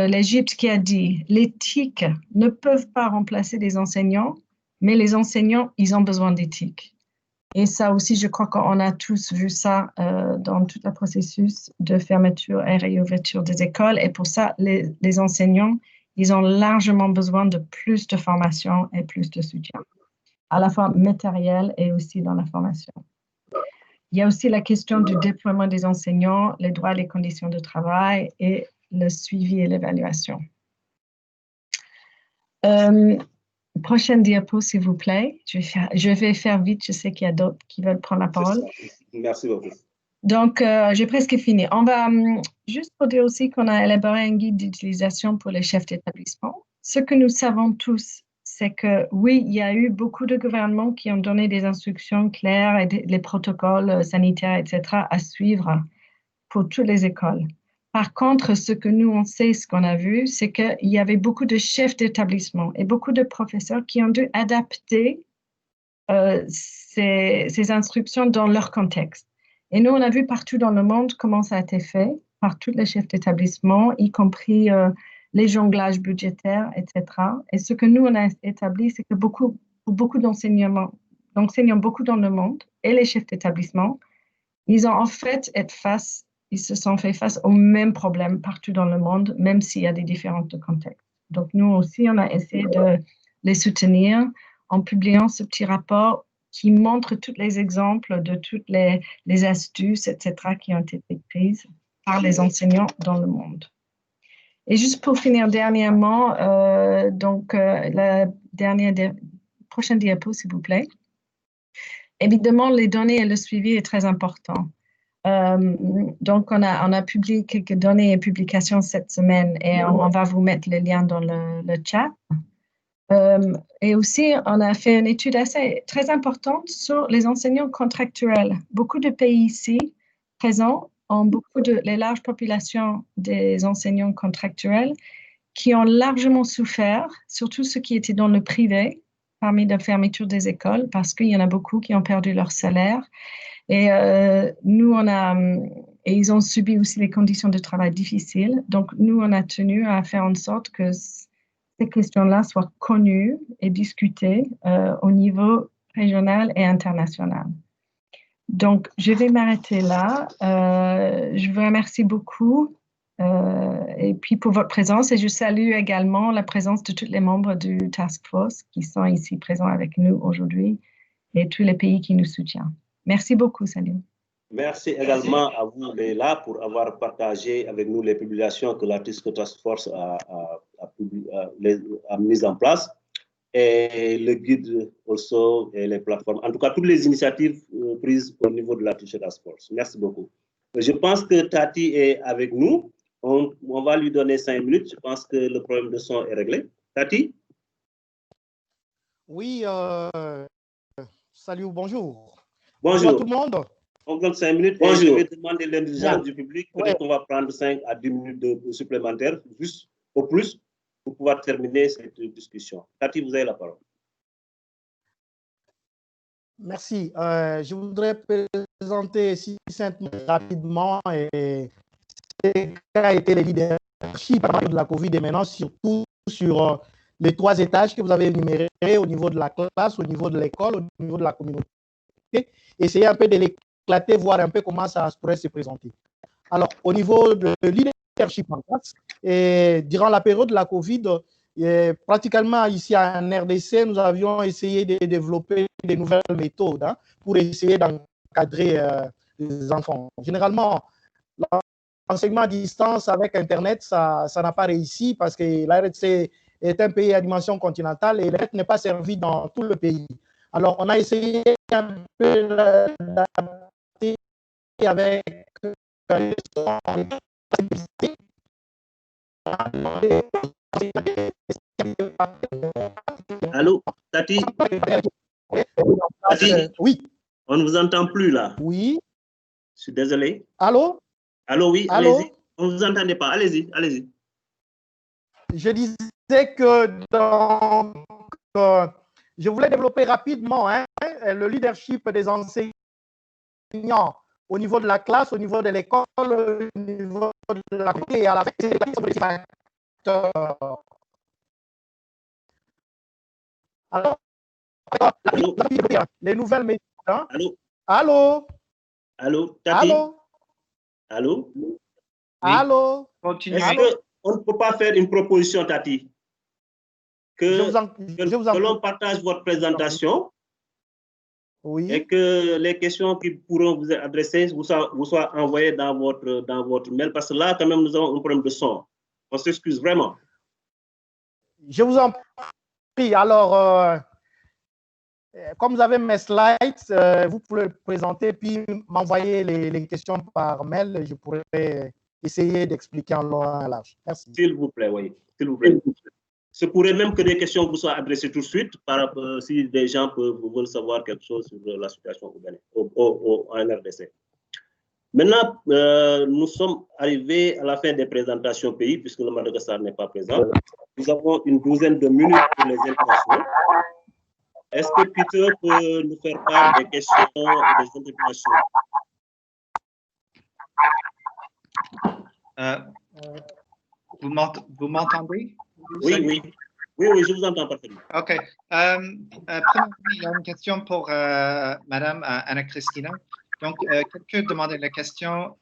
Speaker 4: l'Égypte qui a dit « l'éthique ne peut pas remplacer les enseignants, mais les enseignants, ils ont besoin d'éthique ». Et ça aussi, je crois qu'on a tous vu ça dans tout le processus de fermeture et réouverture des écoles. Et pour ça, les enseignants, ils ont largement besoin de plus de formation et plus de soutien, à la fois matériel et aussi dans la formation. Il y a aussi la question du déploiement des enseignants, les droits et les conditions de travail et le suivi et l'évaluation. Prochaine diapo, s'il vous plaît. Je vais faire vite, je sais qu'il y a d'autres qui veulent prendre la parole.
Speaker 1: Merci beaucoup.
Speaker 4: Donc, j'ai presque fini. On va, juste pour dire aussi qu'on a élaboré un guide d'utilisation pour les chefs d'établissement. Ce que nous savons tous, c'est que oui, il y a eu beaucoup de gouvernements qui ont donné des instructions claires et les protocoles sanitaires, etc., à suivre pour toutes les écoles. Par contre, ce que nous, on sait, ce qu'on a vu, c'est qu'il y avait beaucoup de chefs d'établissement et beaucoup de professeurs qui ont dû adapter ces instructions dans leur contexte. Et nous, on a vu partout dans le monde comment ça a été fait par tous les chefs d'établissement, y compris les jonglages budgétaires, etc. Et ce que nous, on a établi, c'est que beaucoup d'enseignants beaucoup dans le monde et les chefs d'établissement, ils ont en fait ils se sont fait face aux mêmes problèmes partout dans le monde, même s'il y a des différences de contexte. Donc, nous aussi, on a essayé de les soutenir en publiant ce petit rapport qui montre tous les exemples de toutes les astuces, etc., qui ont été prises par les enseignants dans le monde. Et juste pour finir dernièrement, la prochaine diapo, s'il vous plaît. Évidemment, les données et le suivi est très important. Donc, on a publié quelques données et publications cette semaine et on va vous mettre les liens dans le chat. Et aussi, on a fait une étude très importante sur les enseignants contractuels. Beaucoup de pays ici présents ont les larges populations des enseignants contractuels qui ont largement souffert, surtout ceux qui étaient dans le privé, parmi la fermeture des écoles, parce qu'il y en a beaucoup qui ont perdu leur salaire. Et ils ont subi aussi les conditions de travail difficiles. Donc, nous, on a tenu à faire en sorte que ces questions-là soient connues et discutées au niveau régional et international. Donc, je vais m'arrêter là. Je vous remercie beaucoup et puis pour votre présence. Et je salue également la présence de tous les membres du Task Force qui sont ici présents avec nous aujourd'hui et tous les pays qui nous soutiennent. Merci beaucoup, Salim.
Speaker 1: Merci également à vous, Leila, pour avoir partagé avec nous les publications que la Task Force a mises en place et le guide aussi et les plateformes. En tout cas, toutes les initiatives prises au niveau de la Task Force. Merci beaucoup. Je pense que Tati est avec nous. On va lui donner 5 minutes. Je pense que le problème de son est réglé. Tati?
Speaker 9: Oui, salut, bonjour.
Speaker 1: Bonjour
Speaker 9: à tout le monde.
Speaker 1: On donne 5 minutes.
Speaker 9: Bonjour.
Speaker 1: Et je vais demander l'indulgence du public. Peut-être qu'on va prendre 5 à 10 minutes supplémentaires, juste au plus, pour pouvoir terminer cette discussion. Tati, vous avez la parole.
Speaker 9: Merci. Je voudrais présenter succinctement, rapidement qu'a été le leadership de la COVID et maintenant surtout sur les 3 étages que vous avez énumérés au niveau de la classe, au niveau de l'école, au niveau de la communauté. Essayez un peu de l'éclater, voir un peu comment ça pourrait se présenter. Alors, au niveau de leadership en classe, et durant la période de la COVID, pratiquement ici en RDC, nous avions essayé de développer des nouvelles méthodes pour essayer d'encadrer les enfants. Généralement, l'enseignement à distance avec Internet, ça n'a pas réussi parce que la RDC est un pays à dimension continentale et l'Internet n'est pas servi dans tout le pays. Alors, on a essayé un peu d'adapter avec
Speaker 1: Allô, Tati? Tati?
Speaker 9: Oui.
Speaker 1: On ne vous entend plus là.
Speaker 9: Oui.
Speaker 1: Je suis désolé.
Speaker 9: Allô?
Speaker 1: Allô, oui, allez-y. On ne vous entendait pas. Allez-y, allez-y.
Speaker 9: Je disais que je voulais développer rapidement le leadership des enseignants au niveau de la classe, au niveau de l'école, au niveau de la et à la fin, alors, les nouvelles méthodes.
Speaker 1: Allô?
Speaker 9: Allô?
Speaker 1: Allô? Tati?
Speaker 9: Allô?
Speaker 1: Allô?
Speaker 10: Oui.
Speaker 9: Allô?
Speaker 1: Est-ce qu'on ne peut pas faire une proposition, Tati? Que l'on partage votre présentation.
Speaker 9: Oui.
Speaker 1: Et que les questions qui pourront vous être adressées vous soient envoyées dans votre mail, parce que là, quand même, nous avons un problème de son. On s'excuse vraiment.
Speaker 9: Je vous en prie. Alors, comme vous avez mes slides, vous pouvez le présenter puis m'envoyer les questions par mail. Je pourrais essayer d'expliquer en long et en large. Merci.
Speaker 1: S'il vous plaît, oui. S'il vous plaît. Ce pourrait même que des questions vous soient adressées tout de suite, si des gens veulent savoir quelque chose sur la situation en RDC. Maintenant, nous sommes arrivés à la fin des présentations pays, puisque le Madagascar n'est pas présent. Nous avons une douzaine de minutes pour les interventions. Est-ce que Peter peut nous faire part des questions et des interventions?
Speaker 10: Vous m'entendez?
Speaker 1: Oui, je vous entends parfaitement.
Speaker 10: OK. Premièrement, il y a une question pour Madame Anna-Christina. Donc, quelqu'un demandait la question.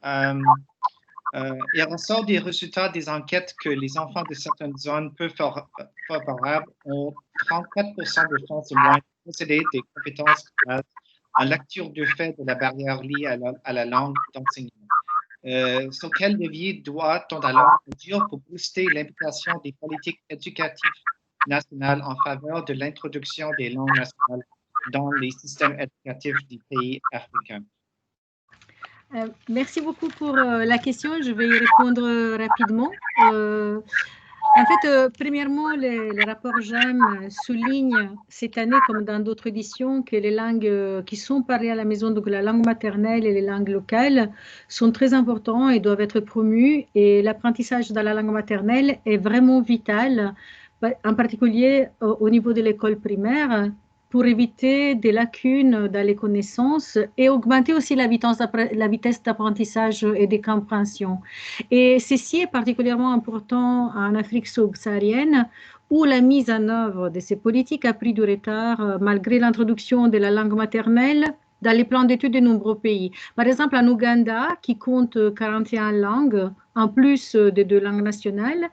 Speaker 10: Il ressort des résultats des enquêtes que les enfants de certaines zones peu favorables ont 34% de chances de moins de posséder des compétences en lecture du fait de la barrière liée à la langue d'enseignement. Sur quel levier doit-on alors agir pour booster l'implication des politiques éducatives nationales en faveur de l'introduction des langues nationales dans les systèmes éducatifs des pays africains?
Speaker 4: Merci beaucoup pour la question. Je vais y répondre rapidement. En fait, premièrement, le rapport JAM souligne cette année, comme dans d'autres éditions, que les langues qui sont parlées à la maison, donc la langue maternelle et les langues locales, sont très importantes et doivent être promues. Et l'apprentissage dans la langue maternelle est vraiment vital, en particulier au niveau de l'école primaire, pour éviter des lacunes dans les connaissances et augmenter aussi la vitesse d'apprentissage et de compréhension. Et ceci est particulièrement important en Afrique subsaharienne, où la mise en œuvre de ces politiques a pris du retard malgré l'introduction de la langue maternelle dans les plans d'études de nombreux pays. Par exemple, en Ouganda, qui compte 41 langues, en plus des 2 langues nationales,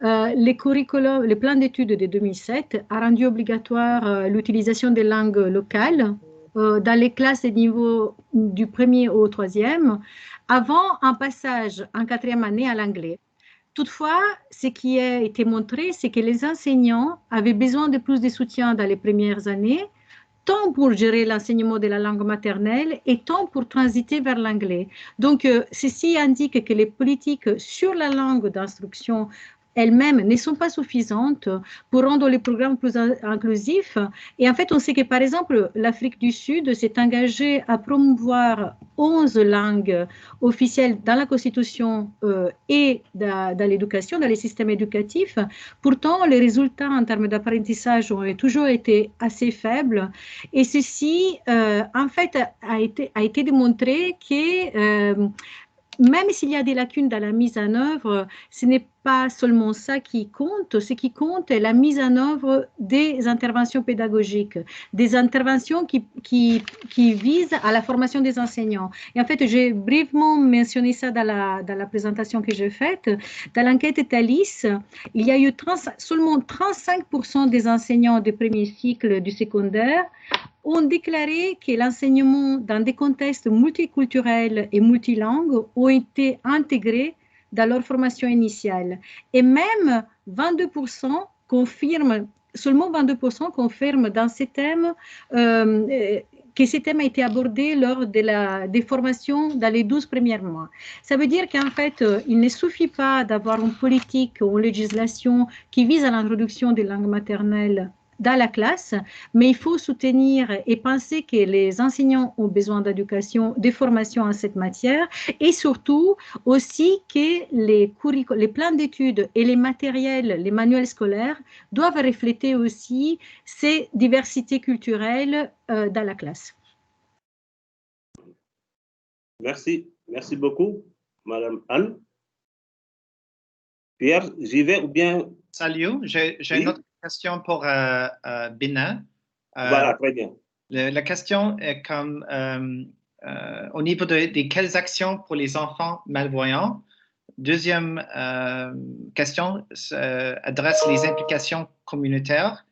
Speaker 4: le plan d'études de 2007 a rendu obligatoire l'utilisation des langues locales dans les classes de niveau du 1er au 3e, avant un passage en 4e année à l'anglais. Toutefois, ce qui a été montré, c'est que les enseignants avaient besoin de plus de soutien dans les premières années, tant pour gérer l'enseignement de la langue maternelle et tant pour transiter vers l'anglais. Donc, ceci indique que les politiques sur la langue d'instruction elles-mêmes ne sont pas suffisantes pour rendre les programmes plus inclusifs. Et en fait, on sait que, par exemple, l'Afrique du Sud s'est engagée à promouvoir 11 langues officielles dans la Constitution et dans l'éducation, dans les systèmes éducatifs. Pourtant, les résultats en termes d'apprentissage ont toujours été assez faibles. Et ceci, en fait, a été démontré que même s'il y a des lacunes dans la mise en œuvre, ce n'est pas seulement ça qui compte. Ce qui compte est la mise en œuvre des interventions pédagogiques, des interventions qui visent à la formation des enseignants. Et en fait, j'ai brièvement mentionné ça dans la présentation que j'ai faite. Dans l'enquête Thalys, il y a eu seulement 35% des enseignants du premier cycle du secondaire ont déclaré que l'enseignement dans des contextes multiculturels et multilangues ont été intégrés dans leur formation initiale. Et même 22% confirment, seulement 22% confirment dans ces thèmes que ces thèmes a été abordé lors des formations dans les 12 premiers mois. Ça veut dire qu'en fait, il ne suffit pas d'avoir une politique ou une législation qui vise à l'introduction des langues maternelles dans la classe, mais il faut soutenir et penser que les enseignants ont besoin d'éducation, de formation en cette matière, et surtout aussi que les plans d'études et les matériels, les manuels scolaires doivent refléter aussi ces diversités culturelles dans la classe.
Speaker 1: Merci, merci beaucoup, Madame Anne. Pierre, j'y vais ou bien...
Speaker 10: Salut, j'ai une autre question pour Bina.
Speaker 1: Voilà, très bien.
Speaker 10: La question est comme au niveau de quelles actions pour les enfants malvoyants. Deuxième question adresse les implications communautaires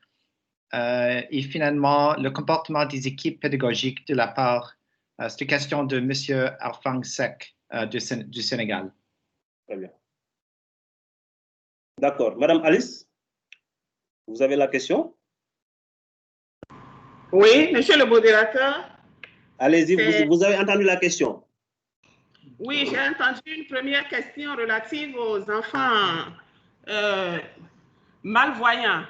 Speaker 10: et finalement le comportement des équipes pédagogiques de la part. C'est une question de M. Arfang Seck du Sénégal.
Speaker 1: Très bien. D'accord. Madame Alice, vous avez la question?
Speaker 7: Oui, monsieur le modérateur.
Speaker 1: Allez-y, vous avez entendu la question?
Speaker 7: Oui, j'ai entendu une première question relative aux enfants malvoyants.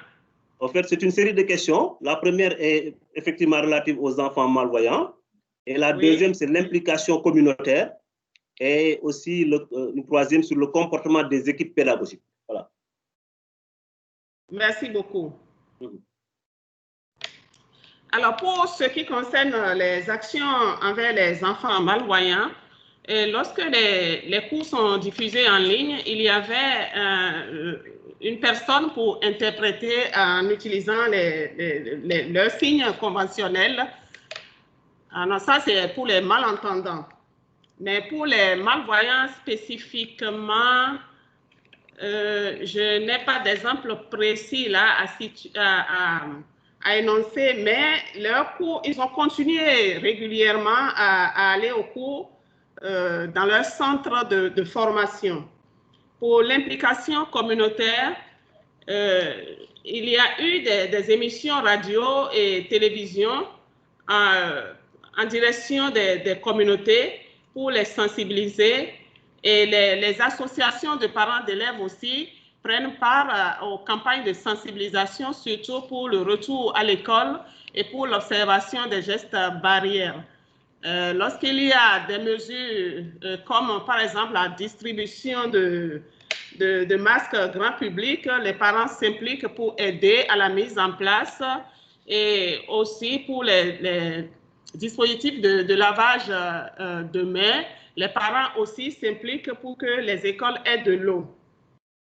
Speaker 1: En fait, c'est une série de questions. La première est effectivement relative aux enfants malvoyants. Et la deuxième, c'est l'implication communautaire. Et aussi une troisième sur le comportement des équipes pédagogiques. Voilà.
Speaker 7: Merci beaucoup. Alors, pour ce qui concerne les actions envers les enfants malvoyants, lorsque les cours sont diffusés en ligne, il y avait une personne pour interpréter en utilisant leurs signes conventionnels. Alors, ça, c'est pour les malentendants. Mais pour les malvoyants spécifiquement, je n'ai pas d'exemple précis là à énoncer, mais leurs cours, ils ont continué régulièrement à aller au cours dans leur centre de formation. Pour l'implication communautaire, il y a eu des émissions radio et télévision en direction des communautés pour les sensibiliser. Et les associations de parents d'élèves aussi prennent part aux campagnes de sensibilisation, surtout pour le retour à l'école et pour l'observation des gestes barrières. Lorsqu'il y a des mesures comme par exemple la distribution de masques grand public, les parents s'impliquent pour aider à la mise en place et aussi pour les dispositifs de lavage de mains. Les parents aussi s'impliquent pour que les écoles aient de l'eau.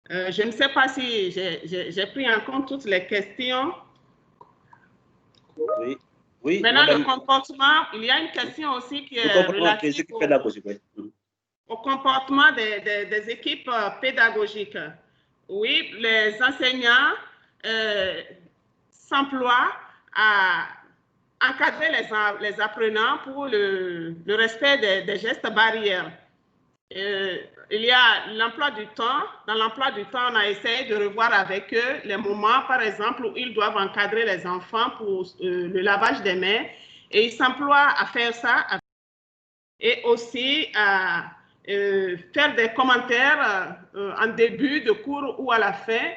Speaker 7: Je ne sais pas si j'ai pris en compte toutes les questions.
Speaker 1: Oui. Oui.
Speaker 7: Maintenant, le comportement, il y a une question aussi qui est relative au comportement des équipes pédagogiques. Oui, les enseignants s'emploient à encadrer les apprenants pour le respect des gestes barrières. il y a l'emploi du temps. Dans l'emploi du temps, on a essayé de revoir avec eux les moments, par exemple, où ils doivent encadrer les enfants pour le lavage des mains. Et ils s'emploient à faire ça. Et aussi à faire des commentaires en début de cours ou à la fin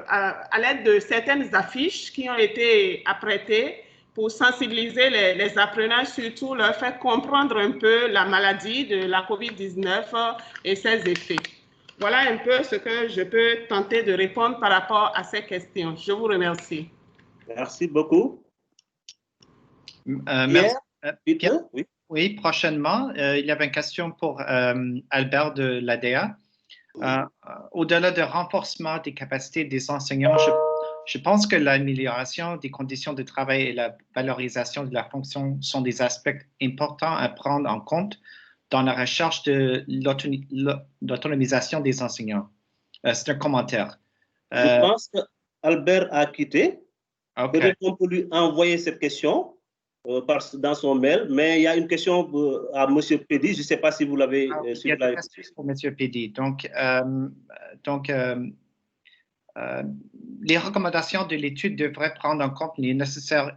Speaker 7: à l'aide de certaines affiches qui ont été apprêtées pour sensibiliser les apprenants, surtout leur faire comprendre un peu la maladie de la COVID-19 et ses effets. Voilà un peu ce que je peux tenter de répondre par rapport à ces questions. Je vous remercie.
Speaker 1: Merci beaucoup.
Speaker 10: Merci.
Speaker 1: Pierre, oui.
Speaker 10: Oui, prochainement, il y avait une question pour Albert de l'ADA. Au-delà du renforcement des capacités des enseignants, je pense que l'amélioration des conditions de travail et la valorisation de la fonction sont des aspects importants à prendre en compte dans la recherche de l'autonomisation des enseignants. C'est un commentaire.
Speaker 1: Je pense qu'Albert a quitté.
Speaker 10: Okay.
Speaker 1: Peut-être qu'on peut lui envoyer cette question dans son mail, mais il y a une question à M. Pédy. Je ne sais pas si vous l'avez...
Speaker 10: il y a une question pour M. Pédy. Donc les recommandations de l'étude devraient prendre en compte les nécessaires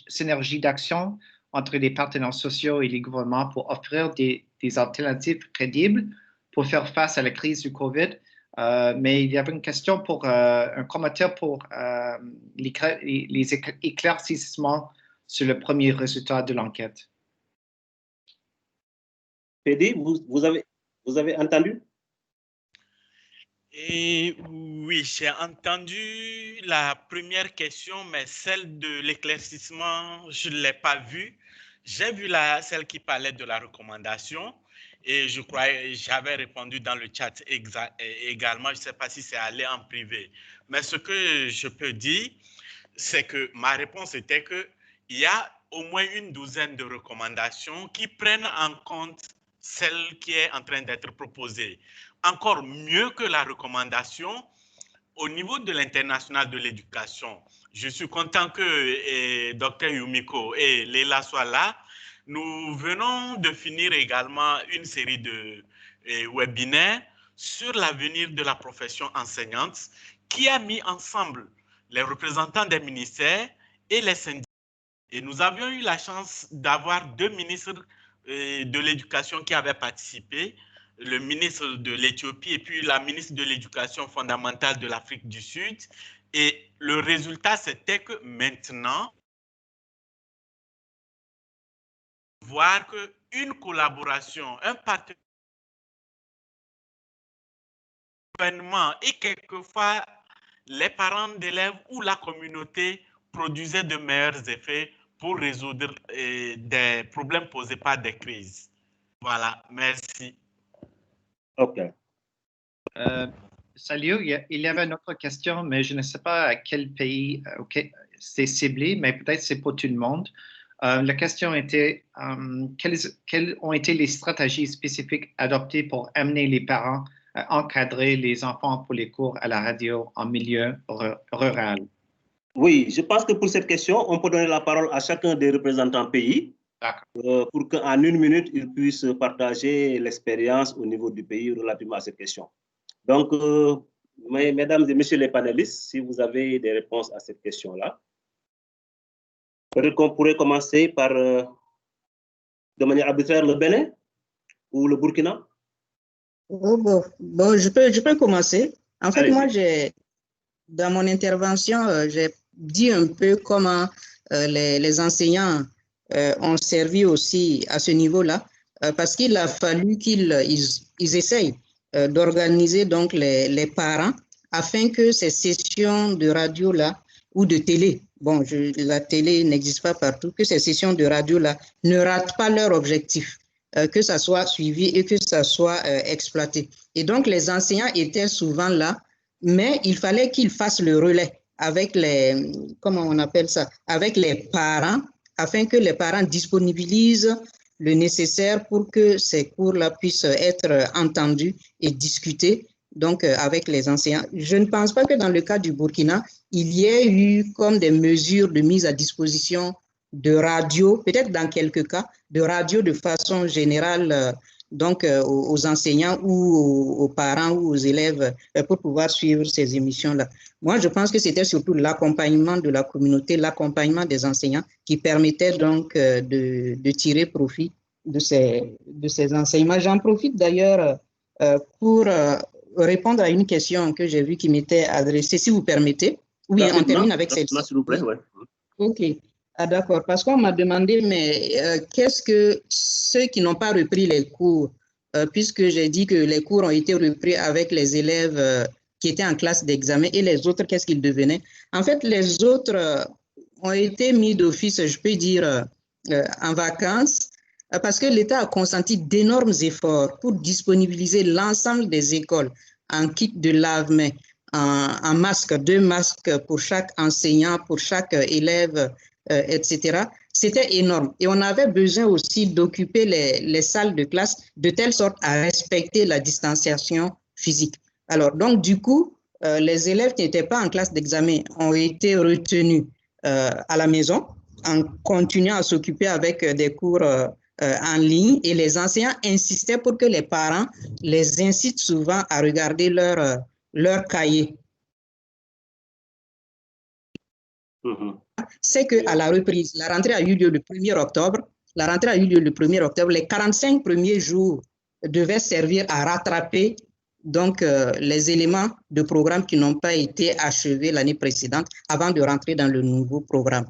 Speaker 10: synergies d'action entre les partenaires sociaux et les gouvernements pour offrir des alternatives crédibles pour faire face à la crise du COVID. Mais il y avait une question pour un commentaire pour les éclaircissements sur le premier résultat de l'enquête.
Speaker 1: Pédy, vous avez entendu?
Speaker 5: Et oui, j'ai entendu la première question, mais celle de l'éclaircissement, je ne l'ai pas vue. J'ai vu celle qui parlait de la recommandation et je crois j'avais répondu dans le chat également. Je ne sais pas si c'est allé en privé. Mais ce que je peux dire, c'est que ma réponse était qu'il y a au moins une douzaine de recommandations qui prennent en compte celle qui est en train d'être proposée. Encore mieux que la recommandation, au niveau de l'international de l'éducation, je suis content que Dr Yumiko et Léla soient là. Nous venons de finir également une série de webinaires sur l'avenir de la profession enseignante qui a mis ensemble les représentants des ministères et les syndicats. Et nous avions eu la chance d'avoir 2 ministres de l'éducation qui avaient participé, le ministre de l'Éthiopie et puis la ministre de l'Éducation fondamentale de l'Afrique du Sud. Et le résultat, c'était que maintenant, voir qu'une collaboration, un partenariat et quelquefois les parents d'élèves ou la communauté produisaient de meilleurs effets pour résoudre des problèmes posés par des crises. Voilà, merci.
Speaker 1: OK.
Speaker 10: Salut, il y avait une autre question, mais je ne sais pas à quel pays c'est ciblé, mais peut-être c'est pour tout le monde. La question était, quelles ont été les stratégies spécifiques adoptées pour amener les parents à encadrer les enfants pour les cours à la radio en milieu rural?
Speaker 1: Oui, je pense que pour cette question, on peut donner la parole à chacun des représentants pays pour qu'en 1 minute, ils puissent partager l'expérience au niveau du pays relativement à cette question. Donc, mesdames et messieurs les panélistes, si vous avez des réponses à cette question-là, peut-être qu'on pourrait commencer par, de manière arbitraire, le Bénin ou le Burkina.
Speaker 8: Bon, je peux commencer. En fait, moi, dans mon intervention, j'ai dit un peu comment les enseignants ont servi aussi à ce niveau-là, parce qu'il a fallu qu'ils essayent d'organiser donc les parents afin que ces sessions de radio-là ou de télé, bon, la télé n'existe pas partout, que ces sessions de radio-là ne ratent pas leur objectif, que ça soit suivi et que ça soit exploité. Et donc, les enseignants étaient souvent là, mais il fallait qu'ils fassent le relais avec les, comment on appelle ça, avec les parents, afin que les parents disponibilisent le nécessaire pour que ces cours-là puissent être entendus et discutés donc avec les enseignants. Je ne pense pas que dans le cas du Burkina, il y ait eu comme des mesures de mise à disposition de radio, peut-être dans quelques cas, de radio de façon générale donc aux enseignants ou aux parents ou aux élèves pour pouvoir suivre ces émissions-là. Moi, je pense que c'était surtout l'accompagnement de la communauté, l'accompagnement des enseignants qui permettait donc de tirer profit de ces enseignements. J'en profite d'ailleurs pour répondre à une question que j'ai vue qui m'était adressée, si vous permettez. Oui, on termine avec celle-ci.
Speaker 1: S'il vous plaît, ouais.
Speaker 8: OK. Ah, d'accord. Parce qu'on m'a demandé, mais qu'est-ce que ceux qui n'ont pas repris les cours, puisque j'ai dit que les cours ont été repris avec les élèves qui étaient en classe d'examen et les autres, qu'est-ce qu'ils devenaient? En fait, les autres ont été mis d'office, je peux dire, en vacances, parce que l'État a consenti d'énormes efforts pour disponibiliser l'ensemble des écoles en kit de lave-mains, en masque, 2 masques pour chaque enseignant, pour chaque élève, etc. C'était énorme. Et on avait besoin aussi d'occuper les salles de classe de telle sorte à respecter la distanciation physique. Alors, donc, du coup, les élèves qui n'étaient pas en classe d'examen ont été retenus à la maison en continuant à s'occuper avec des cours en ligne, et les enseignants insistaient pour que les parents les incitent souvent à regarder leur cahier. C'est qu'à la reprise, la rentrée a eu lieu le 1er octobre. La rentrée a eu lieu le 1er octobre. Les 45 premiers jours devaient servir à rattraper donc les éléments de programme qui n'ont pas été achevés l'année précédente avant de rentrer dans le nouveau programme.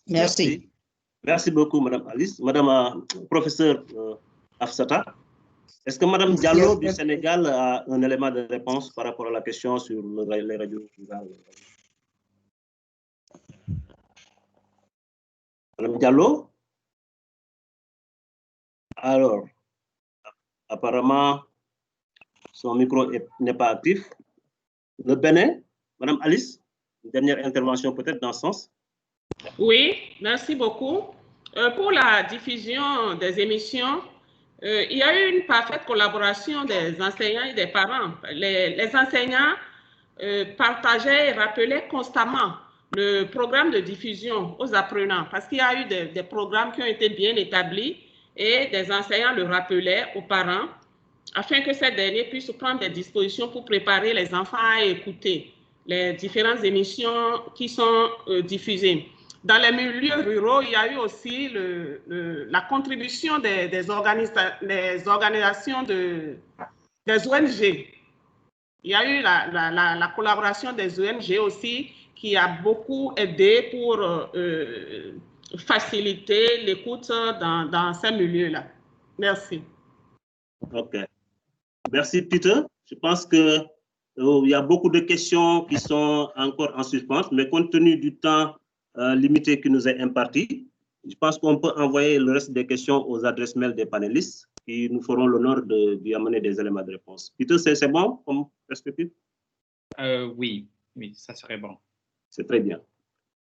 Speaker 8: Merci.
Speaker 1: Merci beaucoup, Madame Alice. Madame professeur Afsata, est-ce que Madame Diallo du Sénégal a un élément de réponse par rapport à la question sur les radios rurales? Madame Diallo? Alors, apparemment, son micro n'est pas actif. Le Bénin, Madame Alice, une dernière intervention peut-être dans ce sens?
Speaker 7: Oui, merci beaucoup. Pour la diffusion des émissions, il y a eu une parfaite collaboration des enseignants et des parents. Les enseignants partageaient et rappelaient constamment le programme de diffusion aux apprenants, parce qu'il y a eu des programmes qui ont été bien établis et des enseignants le rappelaient aux parents afin que ces derniers puissent prendre des dispositions pour préparer les enfants à écouter les différentes émissions qui sont diffusées. Dans les milieux ruraux, il y a eu aussi la contribution des organisations des ONG. Il y a eu la collaboration des ONG aussi qui a beaucoup aidé pour faciliter l'écoute dans ces milieux-là. Merci.
Speaker 1: OK. Merci, Peter. Je pense qu'il y a beaucoup de questions qui sont encore en suspens, mais compte tenu du temps limité qui nous est imparti, je pense qu'on peut envoyer le reste des questions aux adresses mail des panélistes qui nous feront l'honneur d'y amener des éléments de réponse. Peter, c'est bon comme perspective?
Speaker 10: Oui, ça serait bon.
Speaker 1: C'est très bien.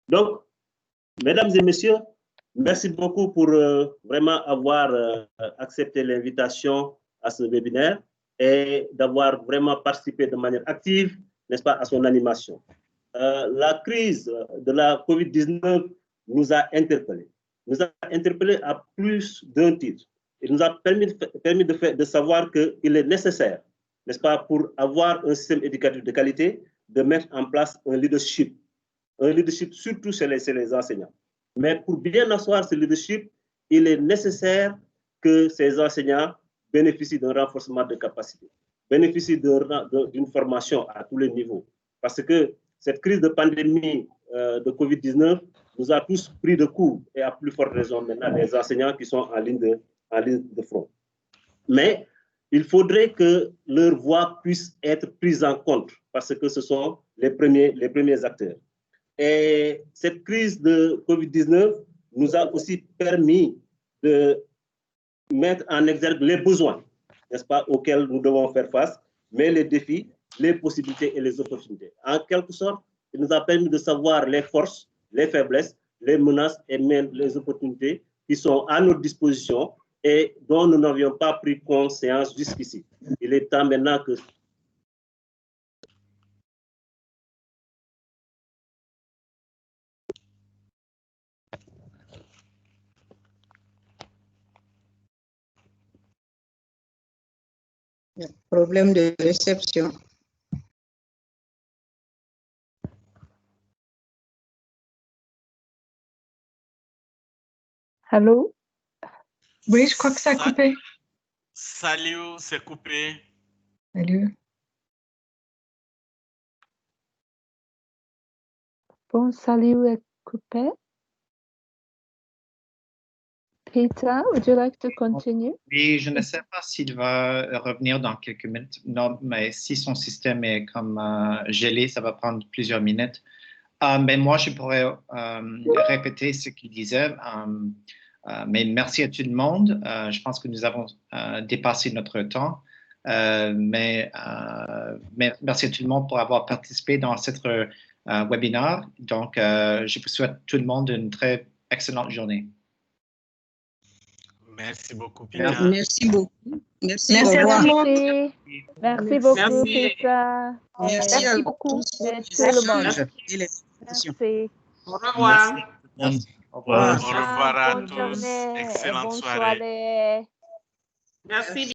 Speaker 1: Donc, mesdames et messieurs, merci beaucoup pour vraiment avoir accepté l'invitation à ce webinaire et d'avoir vraiment participé de manière active, n'est-ce pas, à son animation. La crise de la COVID-19 nous a interpellés. Nous a interpellés à plus d'un titre. Il nous a permis de savoir qu'il est nécessaire, n'est-ce pas, pour avoir un système éducatif de qualité, de mettre en place un leadership surtout chez les enseignants. Mais pour bien asseoir ce leadership, il est nécessaire que ces enseignants bénéficient d'un renforcement de capacité, bénéficient d'une formation à tous les niveaux. Parce que cette crise de pandémie de COVID-19 nous a tous pris de court, et à plus forte raison maintenant les enseignants qui sont en ligne de front. Mais il faudrait que leur voix puisse être prise en compte parce que ce sont les premiers acteurs. Et cette crise de COVID-19 nous a aussi permis de mettre en exergue les besoins, n'est-ce pas, auxquels nous devons faire face, mais les défis, les possibilités et les opportunités. En quelque sorte, il nous a permis de savoir les forces, les faiblesses, les menaces et même les opportunités qui sont à notre disposition et dont nous n'avions pas pris conscience jusqu'ici. Il est temps maintenant que
Speaker 8: Problème de réception.
Speaker 12: Allô? Oui, je crois que ça a coupé.
Speaker 5: Salut, c'est coupé.
Speaker 12: Salut. Bon, salut est coupé. Peter, would you like to continue?
Speaker 10: Oui, je ne sais pas s'il va revenir dans quelques minutes. Non, mais si son système est comme gelé, ça va prendre plusieurs minutes. Mais moi, je pourrais répéter ce qu'il disait. Mais merci à tout le monde. Je pense que nous avons dépassé notre temps. Mais merci à tout le monde pour avoir participé dans cette webinaire. Donc, je vous souhaite tout le monde une très excellente journée.
Speaker 5: Merci beaucoup, Peter.
Speaker 8: Merci beaucoup. Merci,
Speaker 12: Merci
Speaker 8: au revoir.
Speaker 12: Merci beaucoup,
Speaker 7: Merci.
Speaker 12: Peter.
Speaker 8: Merci
Speaker 12: beaucoup
Speaker 8: pour
Speaker 12: à tout le monde. Merci.
Speaker 7: Au revoir.
Speaker 10: Au revoir.
Speaker 5: Au revoir à
Speaker 12: Bonne
Speaker 5: tous.
Speaker 12: journée et
Speaker 5: Excellente
Speaker 12: bonne
Speaker 5: soirée.
Speaker 12: soirée.
Speaker 7: Merci.